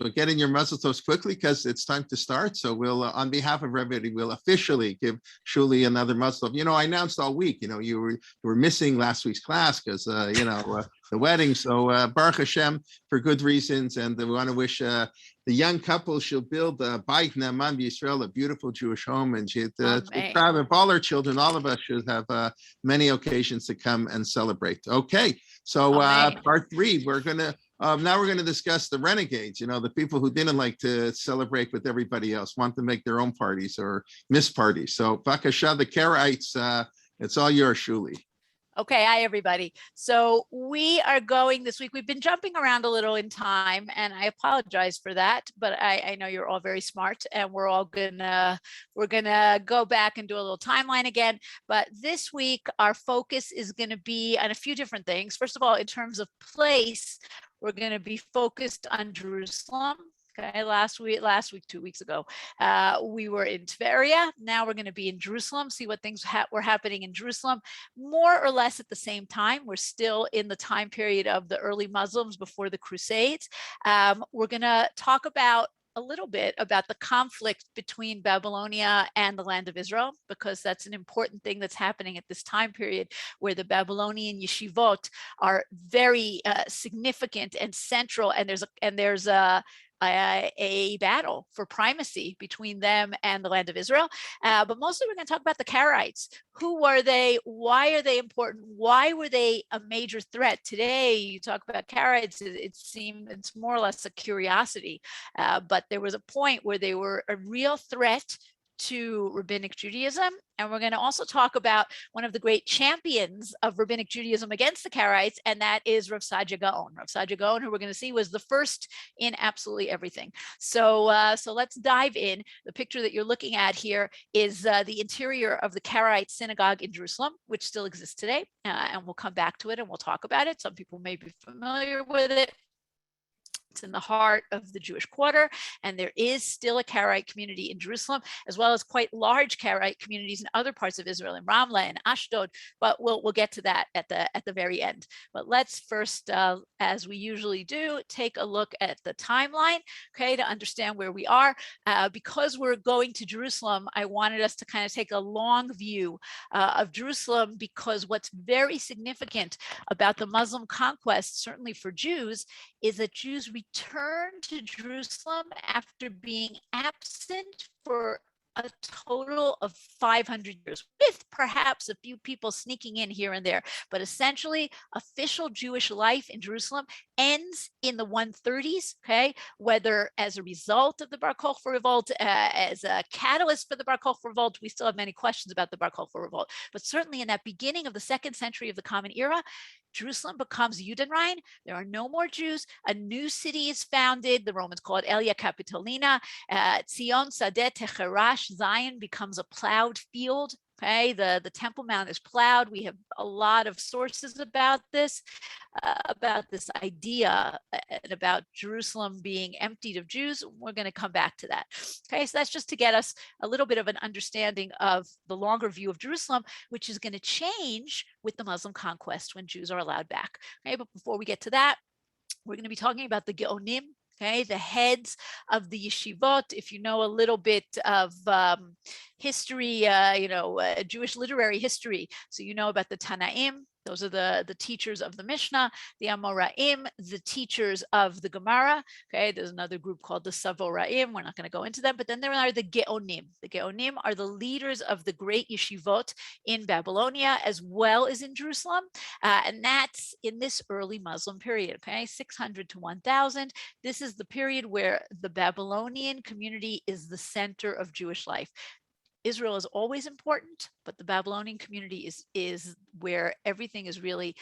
but get in your mazel tovs quickly because it's time to start. So we'll, on behalf of everybody, we'll officially give Shulie another mazel tov. I announced all week, you were missing last week's class because, the wedding. So Baruch Hashem for good reasons. And we want to wish the young couple she'll build a Beit Ne'aman B'Yisrael, a beautiful Jewish home. And she'd proud of all our children. All of us should have many occasions to come and celebrate. Okay. So part 3, we're going to, now we're going to discuss the renegades, the people who didn't like to celebrate with everybody else, want to make their own parties or miss parties. So Bakasha, the Karaites, it's all yours, Shulie. Okay, hi everybody. So we are going this week. We've been jumping around a little in time, and I apologize for that. But I know you're all very smart, and we're gonna go back and do a little timeline again. But this week, our focus is going to be on a few different things. First of all, in terms of place, we're going to be focused on Jerusalem. Okay, last week, 2 weeks ago, we were in Tveria. Now we're going to be in Jerusalem, see what things were happening in Jerusalem, more or less at the same time. We're still in the time period of the early Muslims before the Crusades. We're going to talk about a little bit about the conflict between Babylonia and the land of Israel, because that's an important thing that's happening at this time period where the Babylonian yeshivot are very significant and central, and there's a battle for primacy between them and the land of Israel. But mostly we're going to talk about the Karaites. Who were they? Why are they important? Why were they a major threat? Today, you talk about Karaites, it's more or less a curiosity. But there was a point where they were a real threat to Rabbinic Judaism. And we're going to also talk about one of the great champions of Rabbinic Judaism against the Karaites, and that is Rav Saadia Gaon. Rav Saadia Gaon, who we're going to see, was the first in absolutely everything. So let's dive in. The picture that you're looking at here is the interior of the Karaite synagogue in Jerusalem, which still exists today. And we'll come back to it and we'll talk about it. Some people may be familiar with it. It's in the heart of the Jewish quarter, and there is still a Karaite community in Jerusalem, as well as quite large Karaite communities in other parts of Israel, in Ramla and Ashdod. But we'll get to that at the very end. But let's first, as we usually do, take a look at the timeline, okay, to understand where we are. Because we're going to Jerusalem, I wanted us to kind of take a long view of Jerusalem, because what's very significant about the Muslim conquest, certainly for Jews, is that Jews returned to Jerusalem after being absent for a total of 500 years, with perhaps a few people sneaking in here and there. But essentially, official Jewish life in Jerusalem ends in the 130s, okay? Whether as a result of the Bar Kokhba revolt, as a catalyst for the Bar Kokhba revolt, we still have many questions about the Bar Kokhba revolt. But certainly in that beginning of the 2nd century of the Common Era, Jerusalem becomes Judenrein. There are no more Jews. A new city is founded. The Romans call it Elia Capitolina. Zion Sadeh Techerash, Zion becomes a plowed field. Okay, the Temple Mount is plowed. We have a lot of sources about this idea and about Jerusalem being emptied of Jews. We're going to come back to that. Okay, so that's just to get us a little bit of an understanding of the longer view of Jerusalem, which is going to change with the Muslim conquest when Jews are allowed back. Okay, but before we get to that, we're going to be talking about the geonim. Okay, the heads of the yeshivot. If you know a little bit of history, Jewish literary history, so you know about the Tanaim. Those are the teachers of the Mishnah, the Amoraim, the teachers of the Gemara. Okay, there's another group called the Savoraim. We're not going to go into them, but then there are the geonim. The geonim are the leaders of the great yeshivot in Babylonia as well as in Jerusalem, and that's in this early Muslim period. Okay, 600 to 1000. This is the period where the Babylonian community is the center of Jewish life. Israel is always important, but the Babylonian community is where everything is really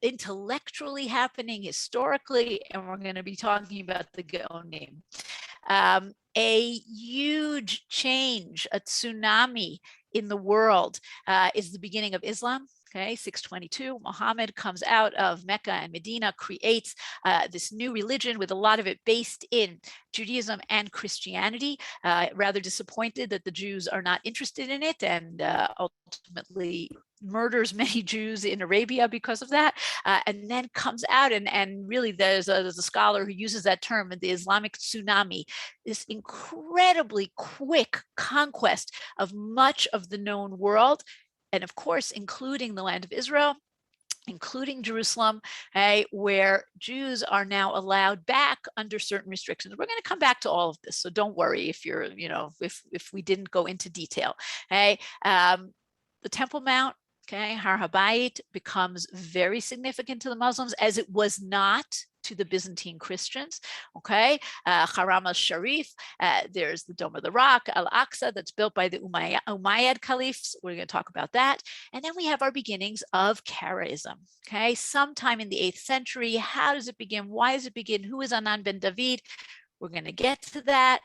intellectually happening, historically, and we're going to be talking about the geonim. A huge change, a tsunami in the world is the beginning of Islam. Okay, 622, Muhammad comes out of Mecca and Medina, creates this new religion with a lot of it based in Judaism and Christianity. Rather disappointed that the Jews are not interested in it, and ultimately murders many Jews in Arabia because of that, and then comes out and really there's a scholar who uses that term, the Islamic tsunami, this incredibly quick conquest of much of the known world, and of course, including the land of Israel, including Jerusalem, where Jews are now allowed back under certain restrictions. We're going to come back to all of this, so don't worry if you're, if we didn't go into detail. The Temple Mount, Har HaBayit, becomes very significant to the Muslims, as it was not to the Byzantine Christians. Haram al-Sharif, there's the Dome of the Rock, Al-Aqsa, that's built by the Umayyad caliphs. We're going to talk about that. And then we have our beginnings of Karaism. Sometime in the 8th century. How does it begin? Why does it begin? Who is Anan ben David? We're going to get to that.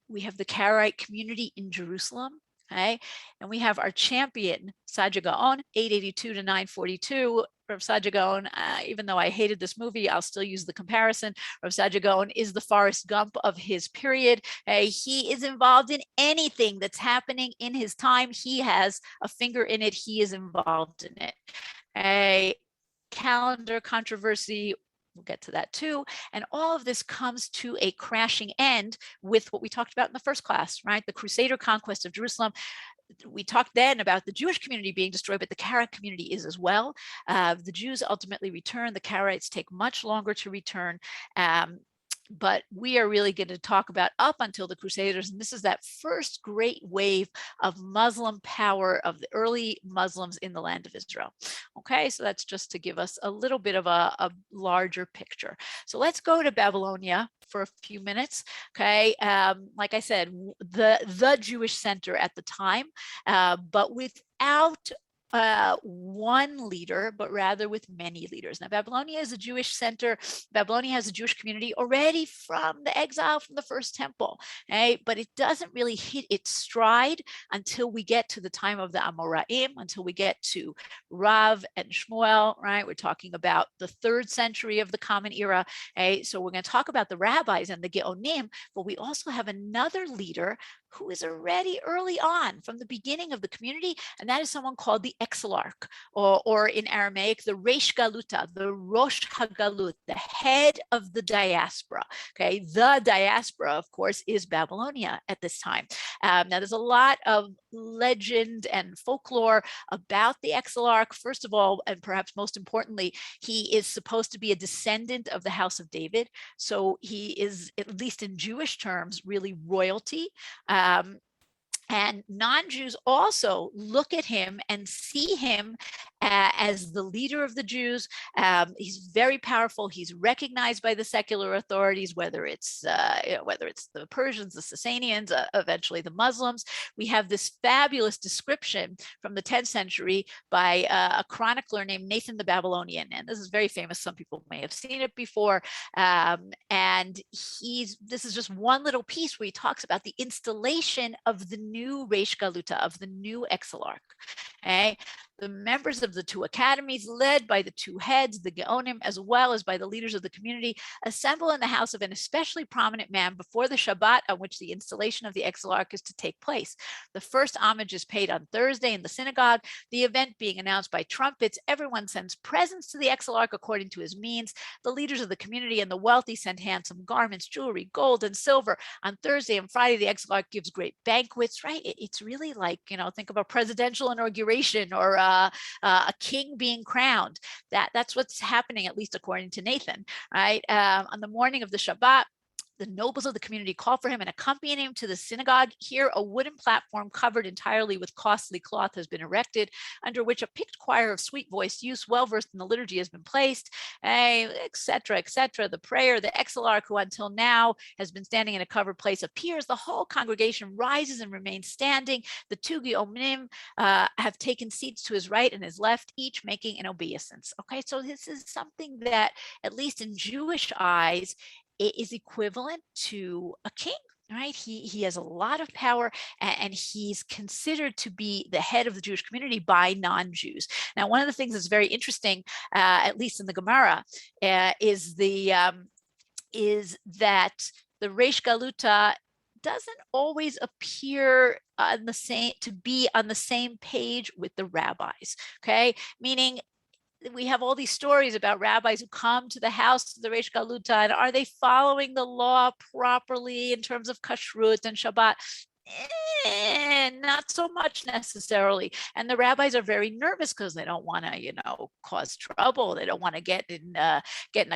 We have the Karaite community in Jerusalem. And we have our champion, Saadia Gaon, 882 to 942. Rav Saadia Gaon, even though I hated this movie, I'll still use the comparison. Rav Saadia Gaon is the Forrest Gump of his period. He is involved in anything that's happening in his time. He has a finger in it. He is involved in it. A calendar controversy, we'll get to that too. And all of this comes to a crashing end with what we talked about in the first class, right? The Crusader conquest of Jerusalem. We talked then about the Jewish community being destroyed, but the Karaite community is as well. The Jews ultimately return. The Karaites take much longer to return. But we are really going to talk about up until the Crusaders, and this is that first great wave of Muslim power of the early Muslims in the land of Israel. So that's just to give us a little bit of a larger picture. So let's go to Babylonia for a few minutes. Like I said, the Jewish center at the time, but without one leader, but rather with many leaders. Now, Babylonia is a Jewish center. Babylonia has a Jewish community already from the exile from the first temple, but it doesn't really hit its stride until we get to the time of the Amoraim, until we get to Rav and Shmuel, right? We're talking about the 3rd century of the Common Era. So we're going to talk about the rabbis and the geonim, but we also have another leader who is already early on from the beginning of the community, and that is someone called the Exilarch, or in Aramaic, the Reish Galuta, the Rosh HaGalut, the head of the diaspora. The diaspora, of course, is Babylonia at this time. Now, there's a lot of legend and folklore about the Exilarch. First of all, and perhaps most importantly, he is supposed to be a descendant of the house of David. So he is, at least in Jewish terms, really royalty. And non-Jews also look at him and see him as the leader of the Jews. He's very powerful. He's recognized by the secular authorities, whether it's the Persians, the Sasanians, eventually the Muslims. We have this fabulous description from the 10th century by a chronicler named Nathan the Babylonian, and this is very famous. Some people may have seen it before. And this is just one little piece where he talks about the installation of the new Reish Galuta, of the new Exilarch. The members of the 2 academies, led by the 2 heads, the geonim, as well as by the leaders of the community, assemble in the house of an especially prominent man before the Shabbat on which the installation of the Exilarch is to take place. The first homage is paid on Thursday in the synagogue, the event being announced by trumpets. Everyone sends presents to the Exilarch according to his means. The leaders of the community and the wealthy send handsome garments, jewelry, gold, and silver. On Thursday and Friday, the Exilarch gives great banquets, right? It's really like, think of a presidential inauguration or a king being crowned. That's what's happening, at least according to Nathan, right? On the morning of the Shabbat, the nobles of the community call for him and accompany him to the synagogue. Here, a wooden platform covered entirely with costly cloth has been erected, under which a picked choir of sweet-voiced youths, well-versed in the liturgy, has been placed, etc., etc. The prayer, the Exilarch, who until now has been standing in a covered place, appears. The whole congregation rises and remains standing. The 2 geonim have taken seats to his right and his left, each making an obeisance. So this is something that, at least in Jewish eyes, it is equivalent to a king. right? He has a lot of power, and he's considered to be the head of the Jewish community by non-Jews. Now, one of the things that's very interesting, at least in the Gemara, is that the Reish Galuta doesn't always appear on the same to be on the same page with the rabbis. Okay, meaning we have all these stories about rabbis who come to the house of the Reish Galuta, and are they following the law properly in terms of kashrut and Shabbat? Not so much necessarily. And the rabbis are very nervous because they don't want to, cause trouble. They don't want to get in a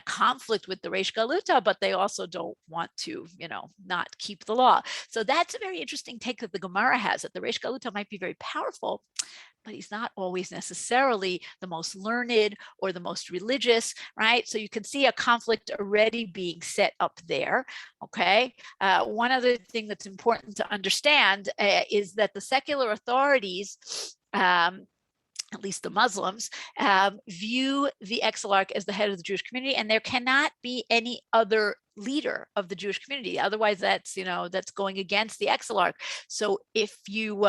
conflict with the Reish Galuta, but they also don't want to, not keep the law. So that's a very interesting take that the Gemara has, that the Reish Galuta might be very powerful, but he's not always necessarily the most learned or the most religious, right? So you can see a conflict already being set up there, okay? One other thing that's important to understand is that the secular authorities, at least the Muslims, view the exilarch as the head of the Jewish community, and there cannot be any other leader of the Jewish community. Otherwise, that's going against the exilarch. So if you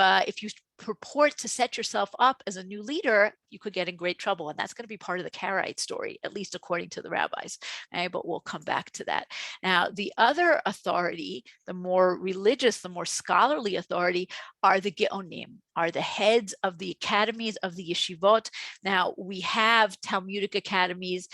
purport to set yourself up as a new leader, you could get in great trouble. And that's going to be part of the Karaite story, at least according to the rabbis. Okay? But we'll come back to that. Now, the other authority, the more religious, the more scholarly authority, are the geonim, are the heads of the academies of the yeshivot. Now, we have Talmudic academies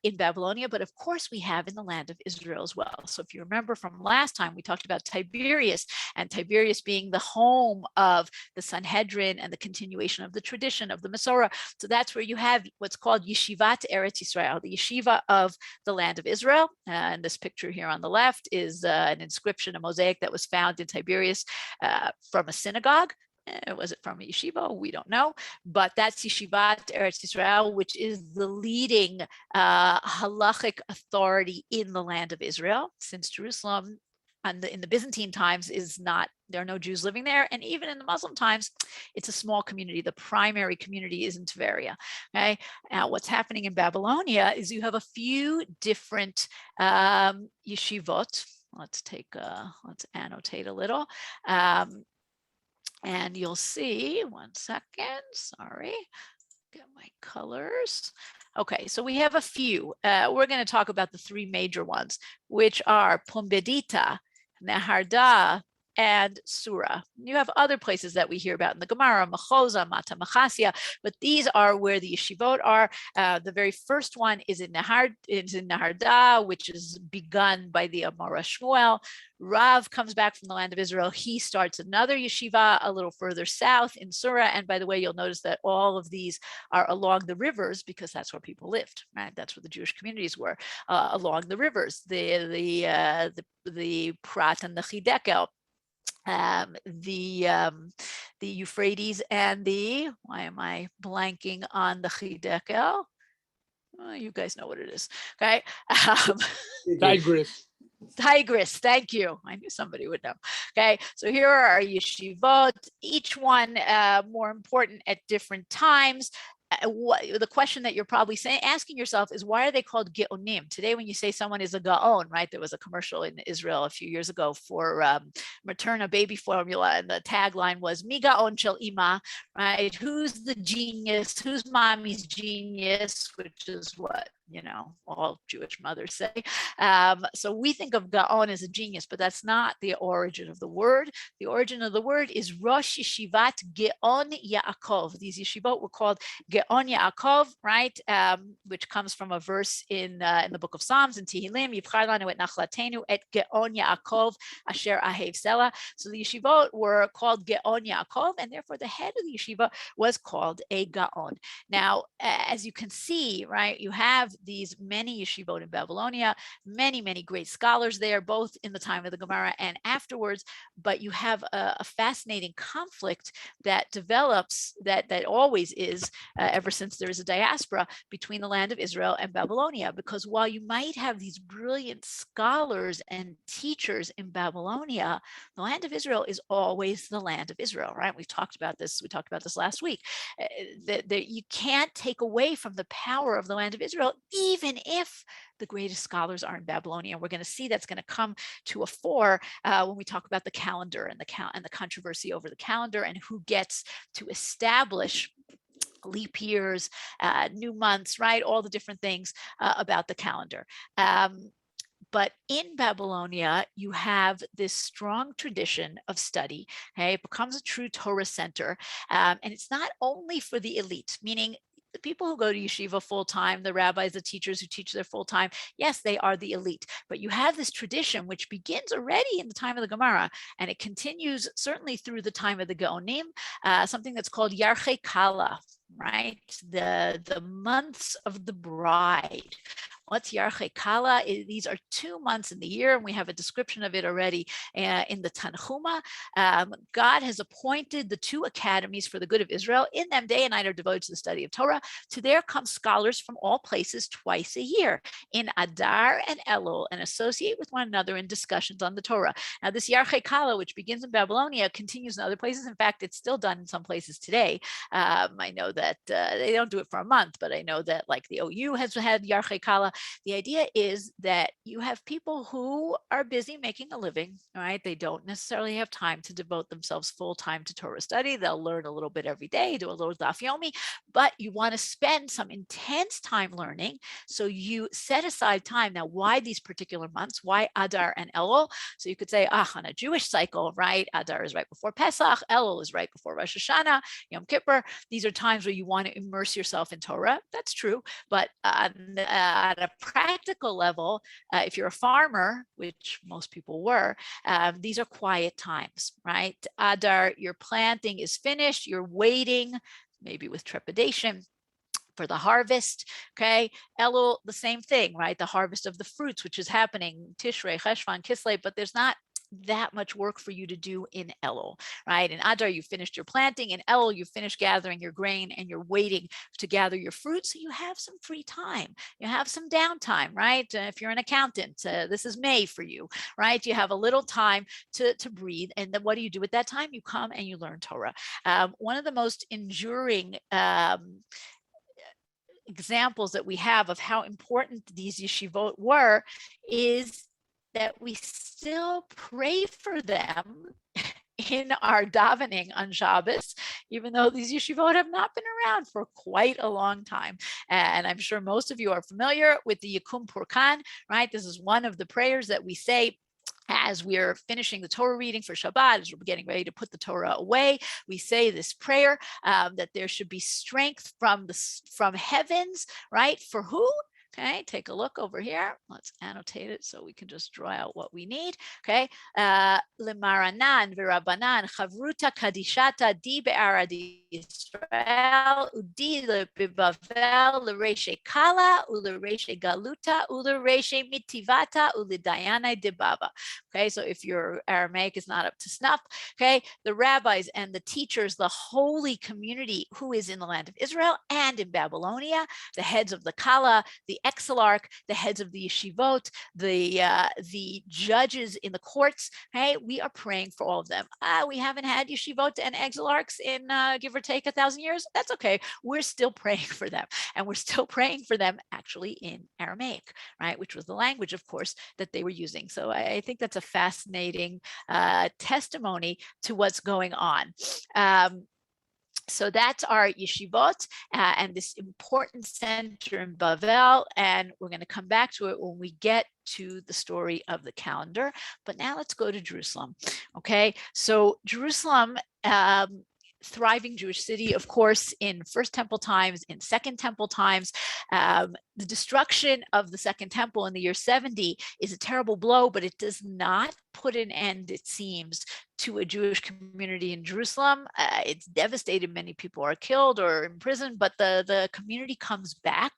in Babylonia, but of course we have in the land of Israel as well. So if you remember from last time, we talked about Tiberias, and Tiberias being the home of the Sanhedrin and the continuation of the tradition of the Masorah. So that's where you have what's called yeshivat Eretz Yisrael, the yeshiva of the land of Israel. And this picture here on the left is an inscription, a mosaic that was found in Tiberias from a synagogue. Was it from a yeshiva? We don't know, but that's Yeshivat Eretz Yisrael, which is the leading halachic authority in the land of Israel, since Jerusalem in the Byzantine times there are no Jews living there, and even in the Muslim times, it's a small community. The primary community is in Tveria. Okay, now what's happening in Babylonia is you have a few different yeshivot. Let's annotate a little. And you'll see, one second, sorry, get my colors. Okay, so we have a few. We're going to talk about the three major ones, which are Pumbedita, Neharda, and Surah. You have other places that we hear about in the Gemara, Machoza, Mata Machasia, but these are where the yeshivot are. The very first one is in Neharda, which is begun by the Amora Shmuel. Rav comes back from the land of Israel. He starts another yeshiva a little further south in Surah. And by the way, you'll notice that all of these are along the rivers because that's where people lived, right? That's where the Jewish communities were, along the rivers, the Prat and the Chidekel. The Euphrates and why am I blanking on the Chidekel? You guys know what it is, okay? Tigris. Tigris, thank you. I knew somebody would know. Okay, so here are our yeshivot, each one more important at different times. The question that you're probably asking yourself is, why are they called geonim? Today, when you say someone is a gaon, right? There was a commercial in Israel a few years ago for Materna baby formula, and the tagline was "Mi gaon shel ima," right? Who's the genius? Who's mommy's genius? Which is what all Jewish mothers say. So we think of gaon as a genius, but that's not the origin of the word. The origin of the word is Rosh Yeshivat Gaon Yaakov. These yeshivot were called Gaon Yaakov, right? Which comes from a verse in the book of Psalms in Tehillim, Yivchar lanu et nachlatenu et Gaon Yaakov asher ahev sela. So the yeshivot were called Gaon Yaakov, and therefore the head of the yeshiva was called a gaon. Now, as you can see, right, you have these many yeshivot in Babylonia, many great scholars there, both in the time of the Gemara and afterwards. But you have a fascinating conflict that develops, that always is, ever since there is a diaspora between the land of Israel and Babylonia. Because while you might have these brilliant scholars and teachers in Babylonia, the land of Israel is always the land of Israel, right? We talked about this last week. That you can't take away from the power of the land of Israel, even if the greatest scholars are in Babylonia. We're going to see that's going to come to a fore when we talk about the calendar and the controversy over the calendar and who gets to establish leap years, new months, right? All the different things about the calendar. But in Babylonia, you have this strong tradition of study. Okay, it becomes a true Torah center, and it's not only for the elite, meaning the people who go to yeshiva full time, the rabbis, the teachers who teach there full time. Yes, they are the elite, but you have this tradition which begins already in the time of the Gemara, and it continues certainly through the time of the geonim. Something that's called Yarchei Kala, right? The months of the bride. What's Yarchei Kala? These are 2 months in the year, and we have a description of it already in the Tanhuma. God has appointed the 2 academies for the good of Israel. In them, day and night are devoted to the study of Torah. To there come scholars from all places twice a year in Adar and Elul, and associate with one another in discussions on the Torah. Now, this Yarchei Kala, which begins in Babylonia, continues in other places. In fact, it's still done in some places today. I know that they don't do it for a month, but I know that like the OU has had Yarchei Kala. The idea is that you have people who are busy making a living, right? They don't necessarily have time to devote themselves full time to Torah study. They'll learn a little bit every day, do a little daf yomi, but you want to spend some intense time learning. So you set aside time. Now, why these particular months? Why Adar and Elul? So you could say, on a Jewish cycle, right? Adar is right before Pesach. Elul is right before Rosh Hashanah, Yom Kippur. These are times where you want to immerse yourself in Torah. That's true. But at a practical level, if you're a farmer, which most people were, these are quiet times, right? Adar, your planting is finished. You're waiting, maybe with trepidation, for the harvest. Okay. Elul, the same thing, right? The harvest of the fruits, which is happening Tishrei, Cheshvan, Kislev, but there's not that much work for you to do in Elul, right? In Adar, you finished your planting. In Elul, you finished gathering your grain and you're waiting to gather your fruit. So you have some free time. You have some downtime, right? If you're an accountant, this is May for you, right? You have a little time to breathe. And then what do you do at that time? You come and you learn Torah. One of the most enduring examples that we have of how important these yeshivot were is that we still pray for them in our davening on Shabbos, even though these yeshivot have not been around for quite a long time. And I'm sure most of you are familiar with the Yikum Purkan, right? This is one of the prayers that we say as we're finishing the Torah reading for Shabbat, as we're getting ready to put the Torah away. We say this prayer that there should be strength from heavens, right? For who? Okay, take a look over here. Let's annotate it so we can just draw out what we need. Okay, Lemaranan v'Rabbanan chavruta kadishata di be'ara Yisrael udi leBavel lereshe kala ulereshe galuta ulereshe mitivata uledayana debaba. Okay, so if your Aramaic is not up to snuff, okay, the rabbis and the teachers, the holy community who is in the land of Israel and in Babylonia, the heads of the kala, the exilarch, the heads of the yeshivot, the judges in the courts. Hey, we are praying for all of them. We haven't had yeshivot and exilarchs in give or take 1,000 years. That's okay. We're still praying for them, and we're still praying for them actually in Aramaic, right, which was the language, of course, that they were using. So I think that's a fascinating testimony to what's going on. So that's our yeshivot and this important center in Bavel. And we're going to come back to it when we get to the story of the calendar. But now let's go to Jerusalem. Okay, so Jerusalem, thriving Jewish city, of course, in First Temple times, in Second Temple times. The destruction of the Second Temple in the year 70 is a terrible blow, but it does not put an end, it seems, to a Jewish community in Jerusalem. It's devastated. Many people are killed or imprisoned, but the community comes back.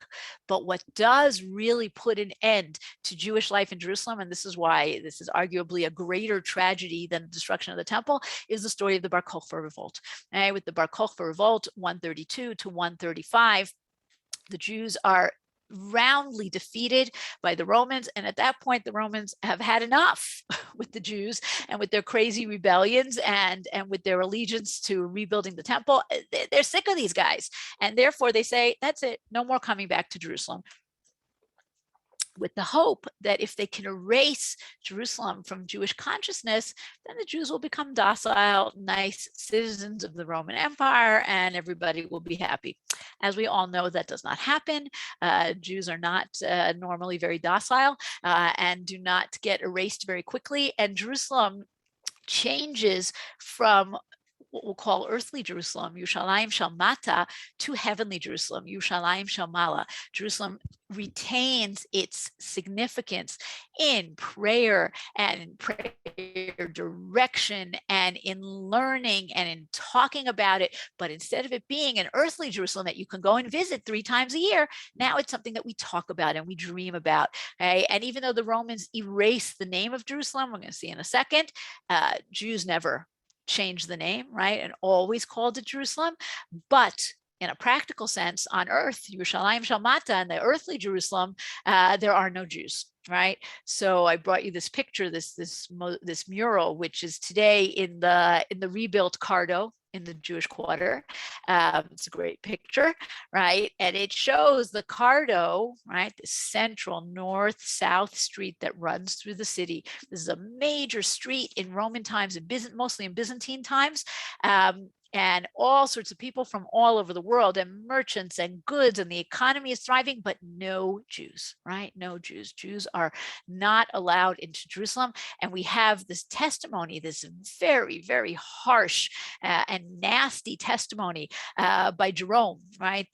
But what does really put an end to Jewish life in Jerusalem, and this is why this is arguably a greater tragedy than the destruction of the temple, is the story of the Bar Kokhba revolt. With the Bar Kokhba revolt, 132 to 135, the Jews are roundly defeated by the Romans. And at that point, the Romans have had enough with the Jews and with their crazy rebellions and with their allegiance to rebuilding the temple. They're sick of these guys. And therefore they say, that's it, no more coming back to Jerusalem. with the hope that if they can erase Jerusalem from Jewish consciousness, then the Jews will become docile, nice citizens of the Roman Empire, and everybody will be happy. As we all know, that does not happen. Jews are not normally very docile and do not get erased very quickly. And Jerusalem changes from what we'll call earthly Jerusalem, Yerushalayim Shel Mata, to heavenly Jerusalem, Yerushalayim Shel Mala. Jerusalem retains its significance in prayer and in prayer direction and in learning and in talking about it. But instead of it being an earthly Jerusalem that you can go and visit 3 times a year, now it's something that we talk about and we dream about. Okay? And even though the Romans erased the name of Jerusalem, we're going to see in a second, Jews never changed the name, right? And always called it Jerusalem. But in a practical sense, on earth, Yerushalayim Shel Mata, and the earthly Jerusalem, there are no Jews, right? So I brought you this picture, this mural, which is today in the rebuilt Cardo in the Jewish Quarter. It's a great picture, right? And it shows the Cardo, right? The central north-south street that runs through the city. This is a major street in Roman times, mostly in Byzantine times. And all sorts of people from all over the world, and merchants and goods, and the economy is thriving, but no Jews, right? No Jews. Jews are not allowed into Jerusalem. And we have this testimony, this very, very harsh and nasty testimony by Jerome, right?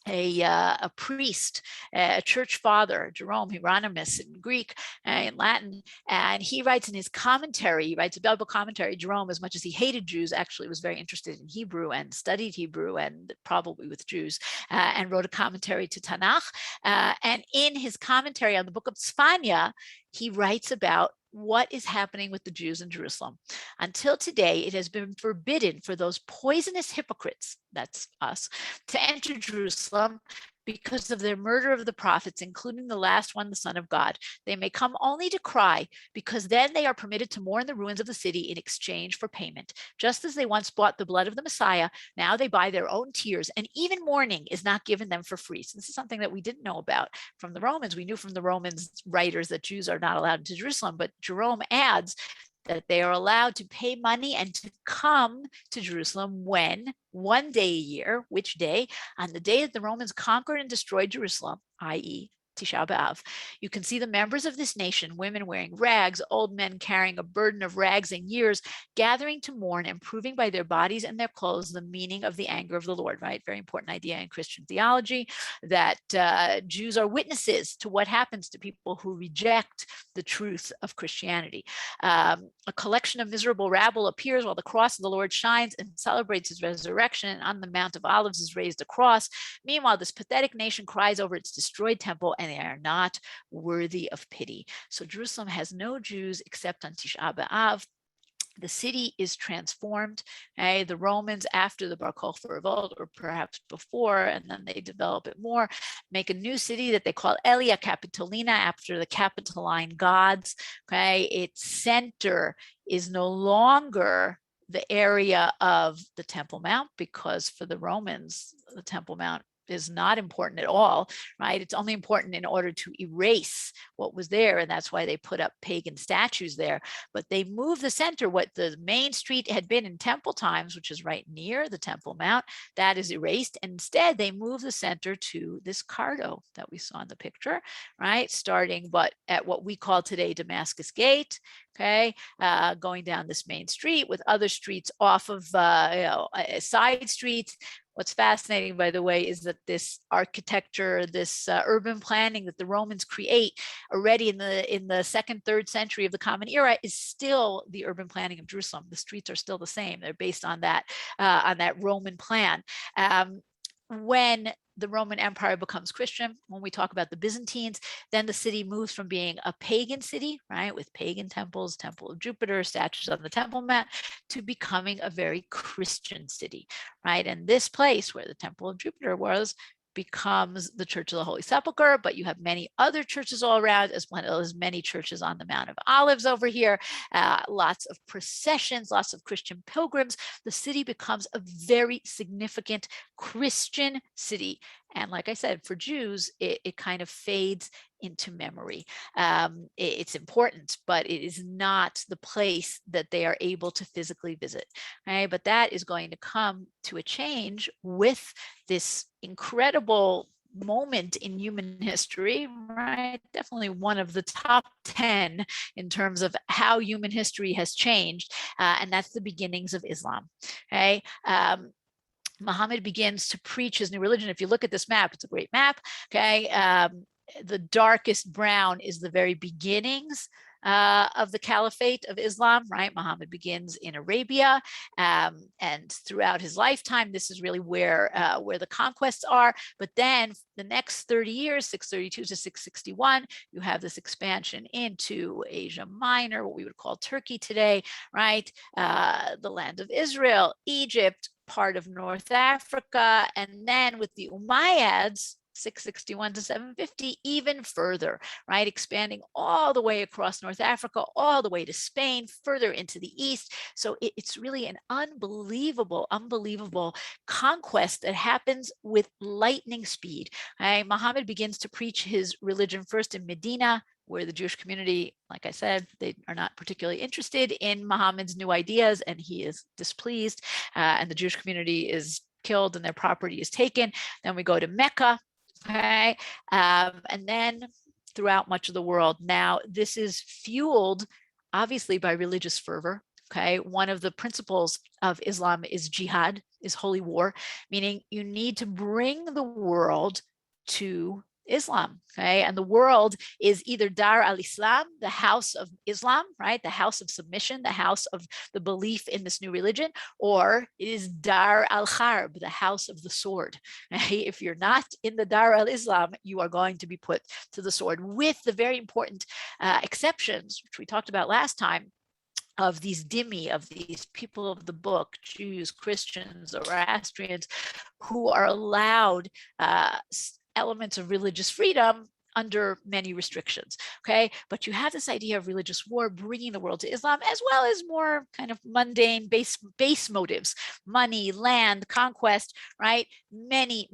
A priest, a church father, Jerome, Hieronymus in Greek, in Latin, and he writes in his commentary, he writes a Bible commentary. Jerome, as much as he hated Jews, actually was very interested in Hebrew and studied Hebrew, and probably with Jews, and wrote a commentary to Tanakh. And in his commentary on the book of Tzfanya, he writes about what is happening with the Jews in Jerusalem. Until today, it has been forbidden for those poisonous hypocrites, that's us, to enter Jerusalem because of their murder of the prophets, including the last one, the Son of God. They may come only to cry, because then they are permitted to mourn the ruins of the city in exchange for payment. Just as they once bought the blood of the Messiah, now they buy their own tears, and even mourning is not given them for free. So this is something that we didn't know about from the Romans. We knew from the Romans writers that Jews are not allowed into Jerusalem, but Jerome adds that they are allowed to pay money and to come to Jerusalem when, one day a year, which day? On the day that the Romans conquered and destroyed Jerusalem, i.e., Tisha B'Av. You can see the members of this nation, women wearing rags, old men carrying a burden of rags and years, gathering to mourn and proving by their bodies and their clothes the meaning of the anger of the Lord, right? Very important idea in Christian theology, that Jews are witnesses to what happens to people who reject the truth of Christianity. A collection of miserable rabble appears while the cross of the Lord shines and celebrates his resurrection, and on the Mount of Olives is raised a cross. Meanwhile, this pathetic nation cries over its destroyed temple, and they are not worthy of pity. So Jerusalem has no Jews except on Tisha B'Av. The city is transformed. Okay? The Romans, after the Bar Kokhba revolt, or perhaps before, and then they develop it more, make a new city that they call Aelia Capitolina, after the Capitoline gods. Okay? Its center is no longer the area of the Temple Mount, because for the Romans, the Temple Mount is not important at all, right? It's only important in order to erase what was there, and that's why they put up pagan statues there. But they moved the center, what the main street had been in temple times, which is right near the Temple Mount, that is erased. Instead, they moved the center to this Cardo that we saw in the picture, right? Starting but at what we call today Damascus Gate, okay, going down this main street with other streets off of side streets. What's fascinating, by the way, is that this architecture, this urban planning that the Romans create already in the second, third century of the Common Era is still the urban planning of Jerusalem. The streets are still the same. They're based on that Roman plan. When the Roman Empire becomes Christian, when we talk about the Byzantines, then the city moves from being a pagan city, right, with pagan temples, Temple of Jupiter, statues on the Temple Mount, to becoming a very Christian city, right? And this place where the Temple of Jupiter was becomes the Church of the Holy Sepulchre, but you have many other churches all around, as well as many churches on the Mount of Olives over here, lots of processions, lots of Christian pilgrims. The city becomes a very significant Christian city. And like I said, for Jews, it kind of fades into memory. It's important, but it is not the place that they are able to physically visit. Right? But that is going to come to a change with this incredible moment in human history, right? Definitely one of the top 10 in terms of how human history has changed. And that's the beginnings of Islam. Okay. Muhammad begins to preach his new religion. If you look at this map, it's a great map. Okay. The darkest brown is the very beginnings of the Caliphate of Islam, right? Muhammad begins in Arabia, and throughout his lifetime, this is really where the conquests are. But then the next 30 years, 632 to 661, you have this expansion into Asia Minor, what we would call Turkey today, right? The land of Israel, Egypt, part of North Africa, and then with the Umayyads, 661 to 750, even further, right? Expanding all the way across North Africa, all the way to Spain, further into the east. So it's really an unbelievable conquest that happens with lightning speed. Right? Muhammad begins to preach his religion first in Medina, where the Jewish community, like I said, they are not particularly interested in Muhammad's new ideas, and he is displeased, and the Jewish community is killed and their property is taken. Then we go to Mecca, okay, and then throughout much of the world. Now, this is fueled, obviously, by religious fervor. Okay, one of the principles of Islam is jihad, is holy war, meaning you need to bring the world to Islam, okay? And the world is either Dar al-Islam, the house of Islam, right? The house of submission, the house of the belief in this new religion, or it is Dar al-Harb, the house of the sword. Okay? If you're not in the Dar al-Islam, you are going to be put to the sword, with the very important exceptions, which we talked about last time, of these dhimmi, of these people of the book, Jews, Christians, Zoroastrians, who are allowed elements of religious freedom under many restrictions. Okay, but you have this idea of religious war bringing the world to Islam, as well as more kind of mundane base motives: money, land, conquest, right? Many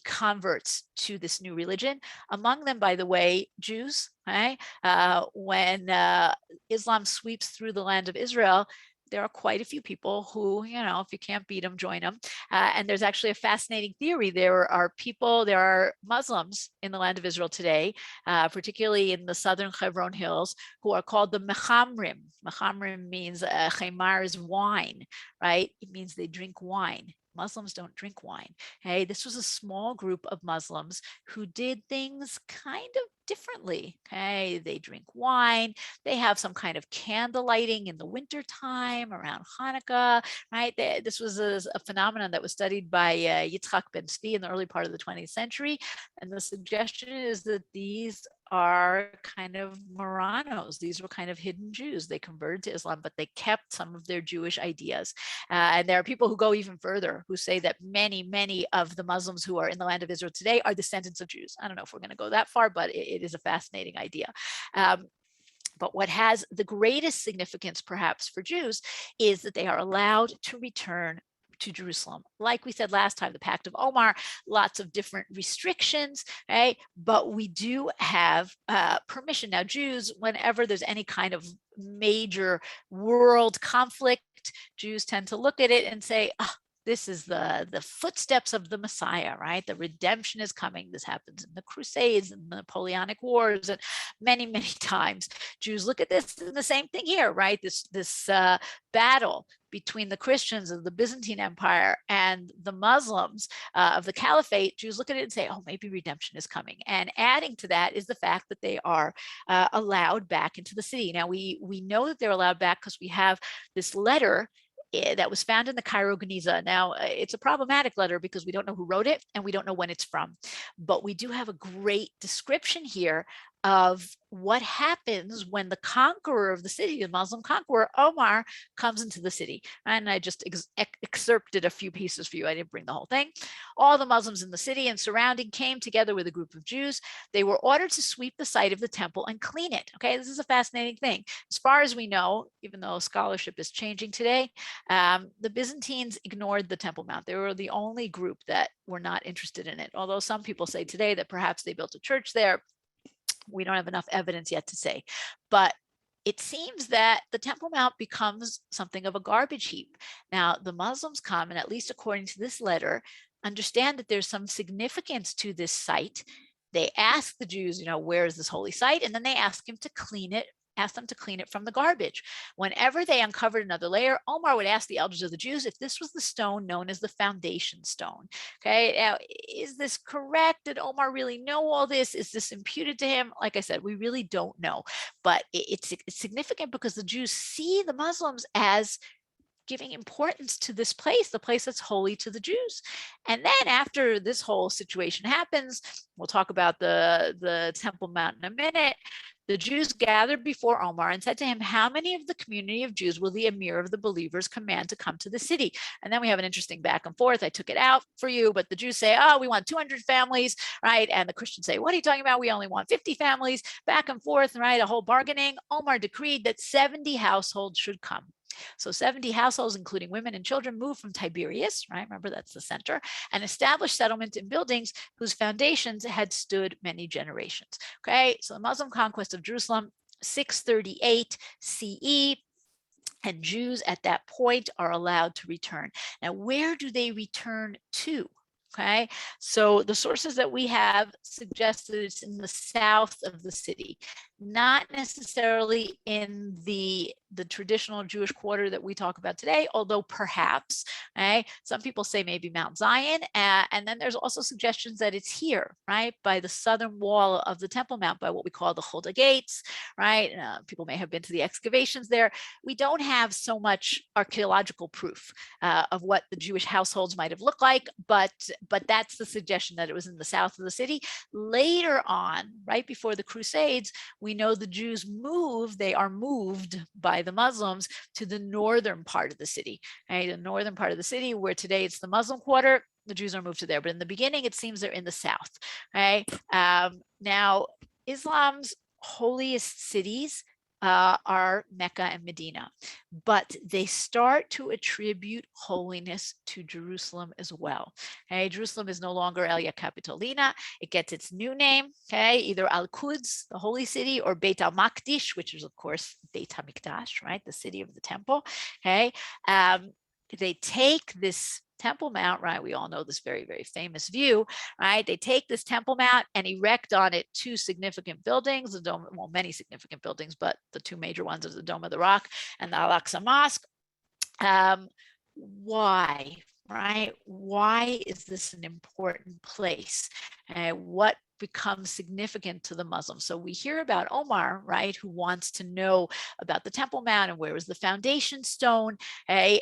converts to this new religion. Among them, by the way, Jews. Right? When Islam sweeps through the land of Israel, there are quite a few people who, if you can't beat them, join them. And there's actually a fascinating theory. There are Muslims in the land of Israel today, particularly in the southern Hebron Hills, who are called the Mechamrim. Mechamrim means chemar is wine, right? It means they drink wine. Muslims don't drink wine. Okay, this was a small group of Muslims who did things kind of differently. Okay, they drink wine. They have some kind of candle lighting in the wintertime around Hanukkah. Right, this was a phenomenon that was studied by Yitzhak Ben Zvi in the early part of the 20th century, and the suggestion is that these are kind of Marranos. These were kind of hidden Jews. They converted to Islam, but they kept some of their Jewish ideas. And there are people who go even further, who say that many of the Muslims who are in the land of Israel today are descendants of Jews. I don't know if we're going to go that far, but it is a fascinating idea. But what has the greatest significance, perhaps, for Jews is that they are allowed to return to Jerusalem. Like we said last time, the Pact of Omar, lots of different restrictions, right? But we do have permission. Now, Jews, whenever there's any kind of major world conflict, Jews tend to look at it and say, oh, this is the footsteps of the Messiah, right? The redemption is coming. This happens in the Crusades and the Napoleonic Wars, and many times Jews look at this and the same thing here, right? This battle between the Christians of the Byzantine Empire and the Muslims of the Caliphate. Jews look at it and say, oh, maybe redemption is coming. And adding to that is the fact that they are allowed back into the city. Now, we know that they're allowed back because we have this letter that was found in the Cairo Geniza. Now, it's a problematic letter because we don't know who wrote it and we don't know when it's from, but we do have a great description here of what happens when the conqueror of the city, the Muslim conqueror, Omar, comes into the city. And I just excerpted a few pieces for you. I didn't bring the whole thing. All the Muslims in the city and surrounding came together with a group of Jews. They were ordered to sweep the site of the temple and clean it. Okay, this is a fascinating thing. As far as we know, even though scholarship is changing today, the Byzantines ignored the Temple Mount. They were the only group that were not interested in it. Although some people say today that perhaps they built a church there. We don't have enough evidence yet to say, but it seems that the Temple Mount becomes something of a garbage heap. Now, the Muslims come, and at least according to this letter, understand that there's some significance to this site. They ask the Jews, where is this holy site? And then they ask them to clean it from the garbage. Whenever they uncovered another layer, Omar would ask the elders of the Jews if this was the stone known as the foundation stone. Okay, now, is this correct? Did Omar really know all this? Is this imputed to him? Like I said, we really don't know, but it's significant because the Jews see the Muslims as giving importance to this place, the place that's holy to the Jews. And then after this whole situation happens, we'll talk about the Temple Mount in a minute. The Jews gathered before Omar and said to him, how many of the community of Jews will the emir of the believers command to come to the city? And then we have an interesting back and forth. I took it out for you, but the Jews say, oh, we want 200 families, right? And the Christians say, what are you talking about? We only want 50 families, back and forth, right? A whole bargaining. Omar decreed that 70 households should come. So 70 households, including women and children, moved from Tiberias, right? Remember, that's the center, and established settlement in buildings whose foundations had stood many generations. Okay, so the Muslim conquest of Jerusalem, 638 CE, and Jews at that point are allowed to return. Now, where do they return to? Okay, so the sources that we have suggest that it's in the south of the city, not necessarily in the traditional Jewish quarter that we talk about today, although perhaps, right? Some people say maybe Mount Zion, and then there's also suggestions that it's here, right, by the southern wall of the Temple Mount, by what we call the Choda Gates, right? People may have been to the excavations there. We don't have so much archaeological proof of what the Jewish households might have looked like, but that's the suggestion, that it was in the south of the city. Later on, right before the Crusades, we know the Jews they are moved by the Muslims to the northern part of the city, right? The northern part of the city, where today it's the Muslim quarter, the Jews are moved to there. But in the beginning, it seems they're in the south, right? Now, Islam's holiest cities are Mecca and Medina, but they start to attribute holiness to Jerusalem as well. Okay, Jerusalem is no longer Elia Capitolina. It gets its new name, okay, either Al-Quds, the holy city, or Beit al-Maqdish, which is of course Beit HaMikdash, right, the city of the temple. Okay, they take this Temple Mount, right? We all know this very, very famous view, right? They take this Temple Mount and erect on it two significant buildings, the Dome, well, many significant buildings, but the two major ones are the Dome of the Rock and the Al-Aqsa Mosque. Why, right? Why is this an important place? What becomes significant to the Muslims? So we hear about Omar, right, who wants to know about the Temple Mount and where is the foundation stone. And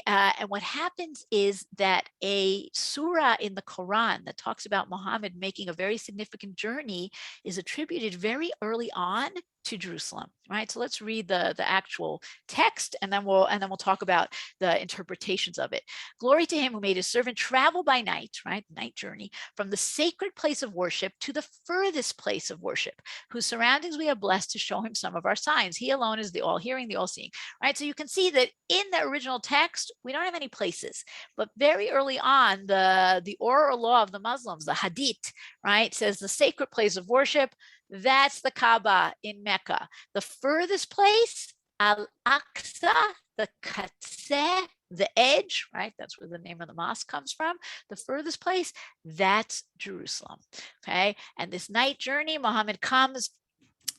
what happens is that a surah in the Quran that talks about Muhammad making a very significant journey is attributed very early on to Jerusalem, right? So let's read the actual text, and then we'll talk about the interpretations of it. Glory to him who made his servant travel by night, right? Night journey, from the sacred place of worship to the furthest place of worship, whose surroundings we are blessed to show him some of our signs. He alone is the all-hearing, the all-seeing, right? So you can see that in the original text, we don't have any places, but very early on, the oral law of the Muslims, the Hadith, right, says the sacred place of worship, that's the Kaaba in Mecca. The furthest place, Al-Aqsa, the Qatseh, the edge, right? That's where the name of the mosque comes from. The furthest place, that's Jerusalem, okay? And this night journey, Muhammad comes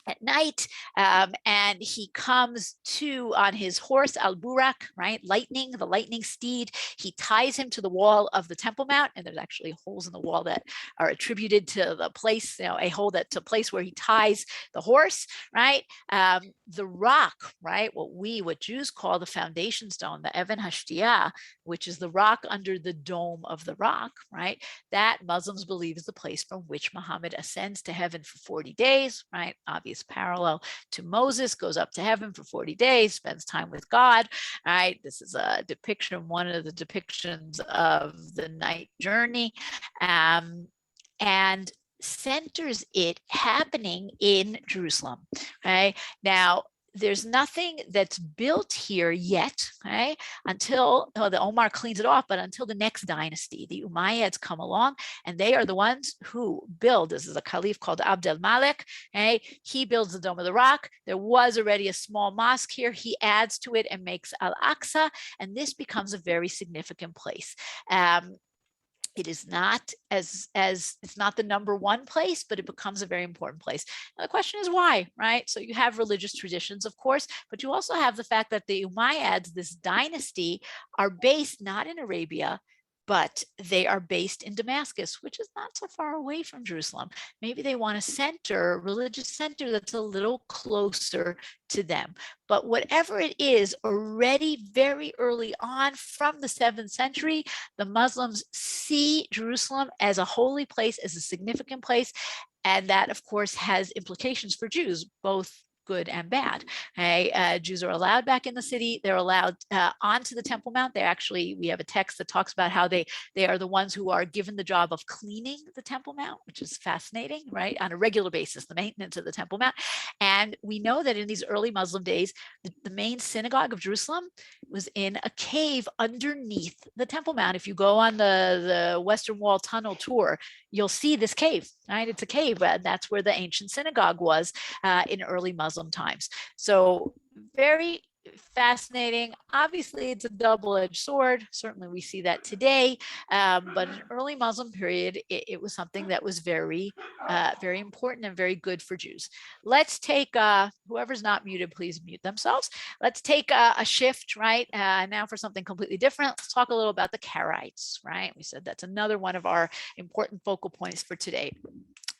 at night, and he comes to on his horse Al-Burak, right? Lightning, the lightning steed. He ties him to the wall of the Temple Mount, and there's actually holes in the wall that are attributed to the place, a hole that's a place where he ties the horse, right? The rock, right? What Jews call the foundation stone, the Even Hashtiyah, which is the rock under the dome of the rock, right? That Muslims believe is the place from which Muhammad ascends to heaven for 40 days, right? Obviously, He's parallel to Moses, goes up to heaven for 40 days, spends time with God. All right, this is a depiction, one of the depictions of the night journey, and centers it happening in Jerusalem. Right now, there's nothing that's built here yet, okay, until the Omar cleans it off, but until the next dynasty, the Umayyads come along, and they are the ones who build. This is a caliph called Abd al-Malik. Okay, he builds the Dome of the Rock. There was already a small mosque here. He adds to it and makes Al-Aqsa, and this becomes a very significant place. It is not as it's not the number one place, but it becomes a very important place. Now, the question is why, right? So you have religious traditions, of course, but you also have the fact that the Umayyads, this dynasty, are based not in Arabia, but they are based in Damascus, which is not so far away from Jerusalem. Maybe they want a religious center that's a little closer to them. But whatever it is, already very early on from the 7th century, the Muslims see Jerusalem as a holy place, as a significant place. And that, of course, has implications for Jews, both good and bad. Okay? Jews are allowed back in the city. They're allowed onto the Temple Mount. We have a text that talks about how they are the ones who are given the job of cleaning the Temple Mount, which is fascinating, right? On a regular basis, the maintenance of the Temple Mount. And we know that in these early Muslim days, the main synagogue of Jerusalem was in a cave underneath the Temple Mount. If you go on the Western Wall tunnel tour, you'll see this cave, right? It's a cave. That's where the ancient synagogue was in early Muslim times. So very fascinating. Obviously, it's a double-edged sword. Certainly, we see that today. But in early Muslim period, it was something that was very, very important and very good for Jews. Let's take whoever's not muted, please mute themselves. Let's take a shift, right? Now for something completely different. Let's talk a little about the Karaites, right? We said that's another one of our important focal points for today.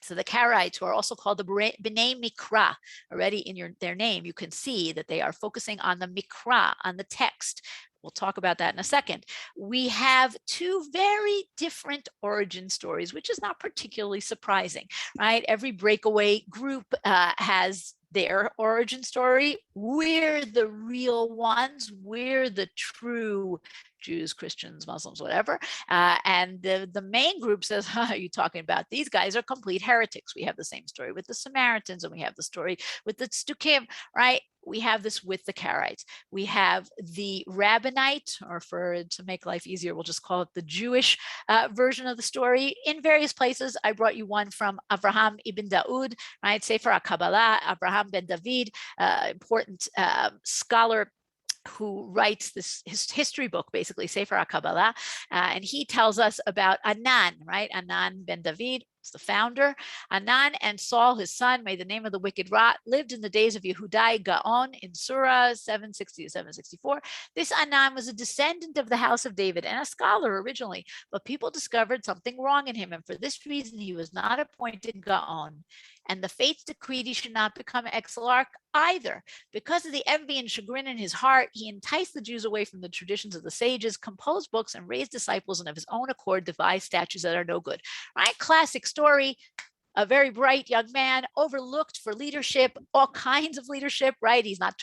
So the Karaites, who are also called the B'nai Mikra, already in their name, you can see that they are focusing on the Mikra, on the text. We'll talk about that in a second. We have two very different origin stories, which is not particularly surprising, right? Every breakaway group has their origin story. We're the real ones. We're the true Jews, Christians, Muslims, whatever. And the main group says, are you talking about? These guys are complete heretics. We have the same story with the Samaritans, and we have the story with the Tzdukim, right? We have this with the Karaites. We have the Rabbinite, or to make life easier, we'll just call it the Jewish version of the story. In various places, I brought you one from Avraham ibn Daud, right? Sefer HaKabbalah, Avraham ben David, important scholar who writes his history book, basically, Sefer HaKabbalah, and he tells us about Anan, right? Anan ben David is the founder. Anan and Saul, his son, may the name of the wicked rot, lived in the days of Yehudai Gaon in Surah 760 to 764. This Anan was a descendant of the house of David and a scholar originally, but people discovered something wrong in him, and for this reason he was not appointed Gaon. And the fates decreed he should not become exarch either. Because of the envy and chagrin in his heart, he enticed the Jews away from the traditions of the sages, composed books, and raised disciples, and of his own accord devised statutes that are no good. Right? Classic story. A very bright young man, overlooked for leadership, all kinds of leadership, right? He's not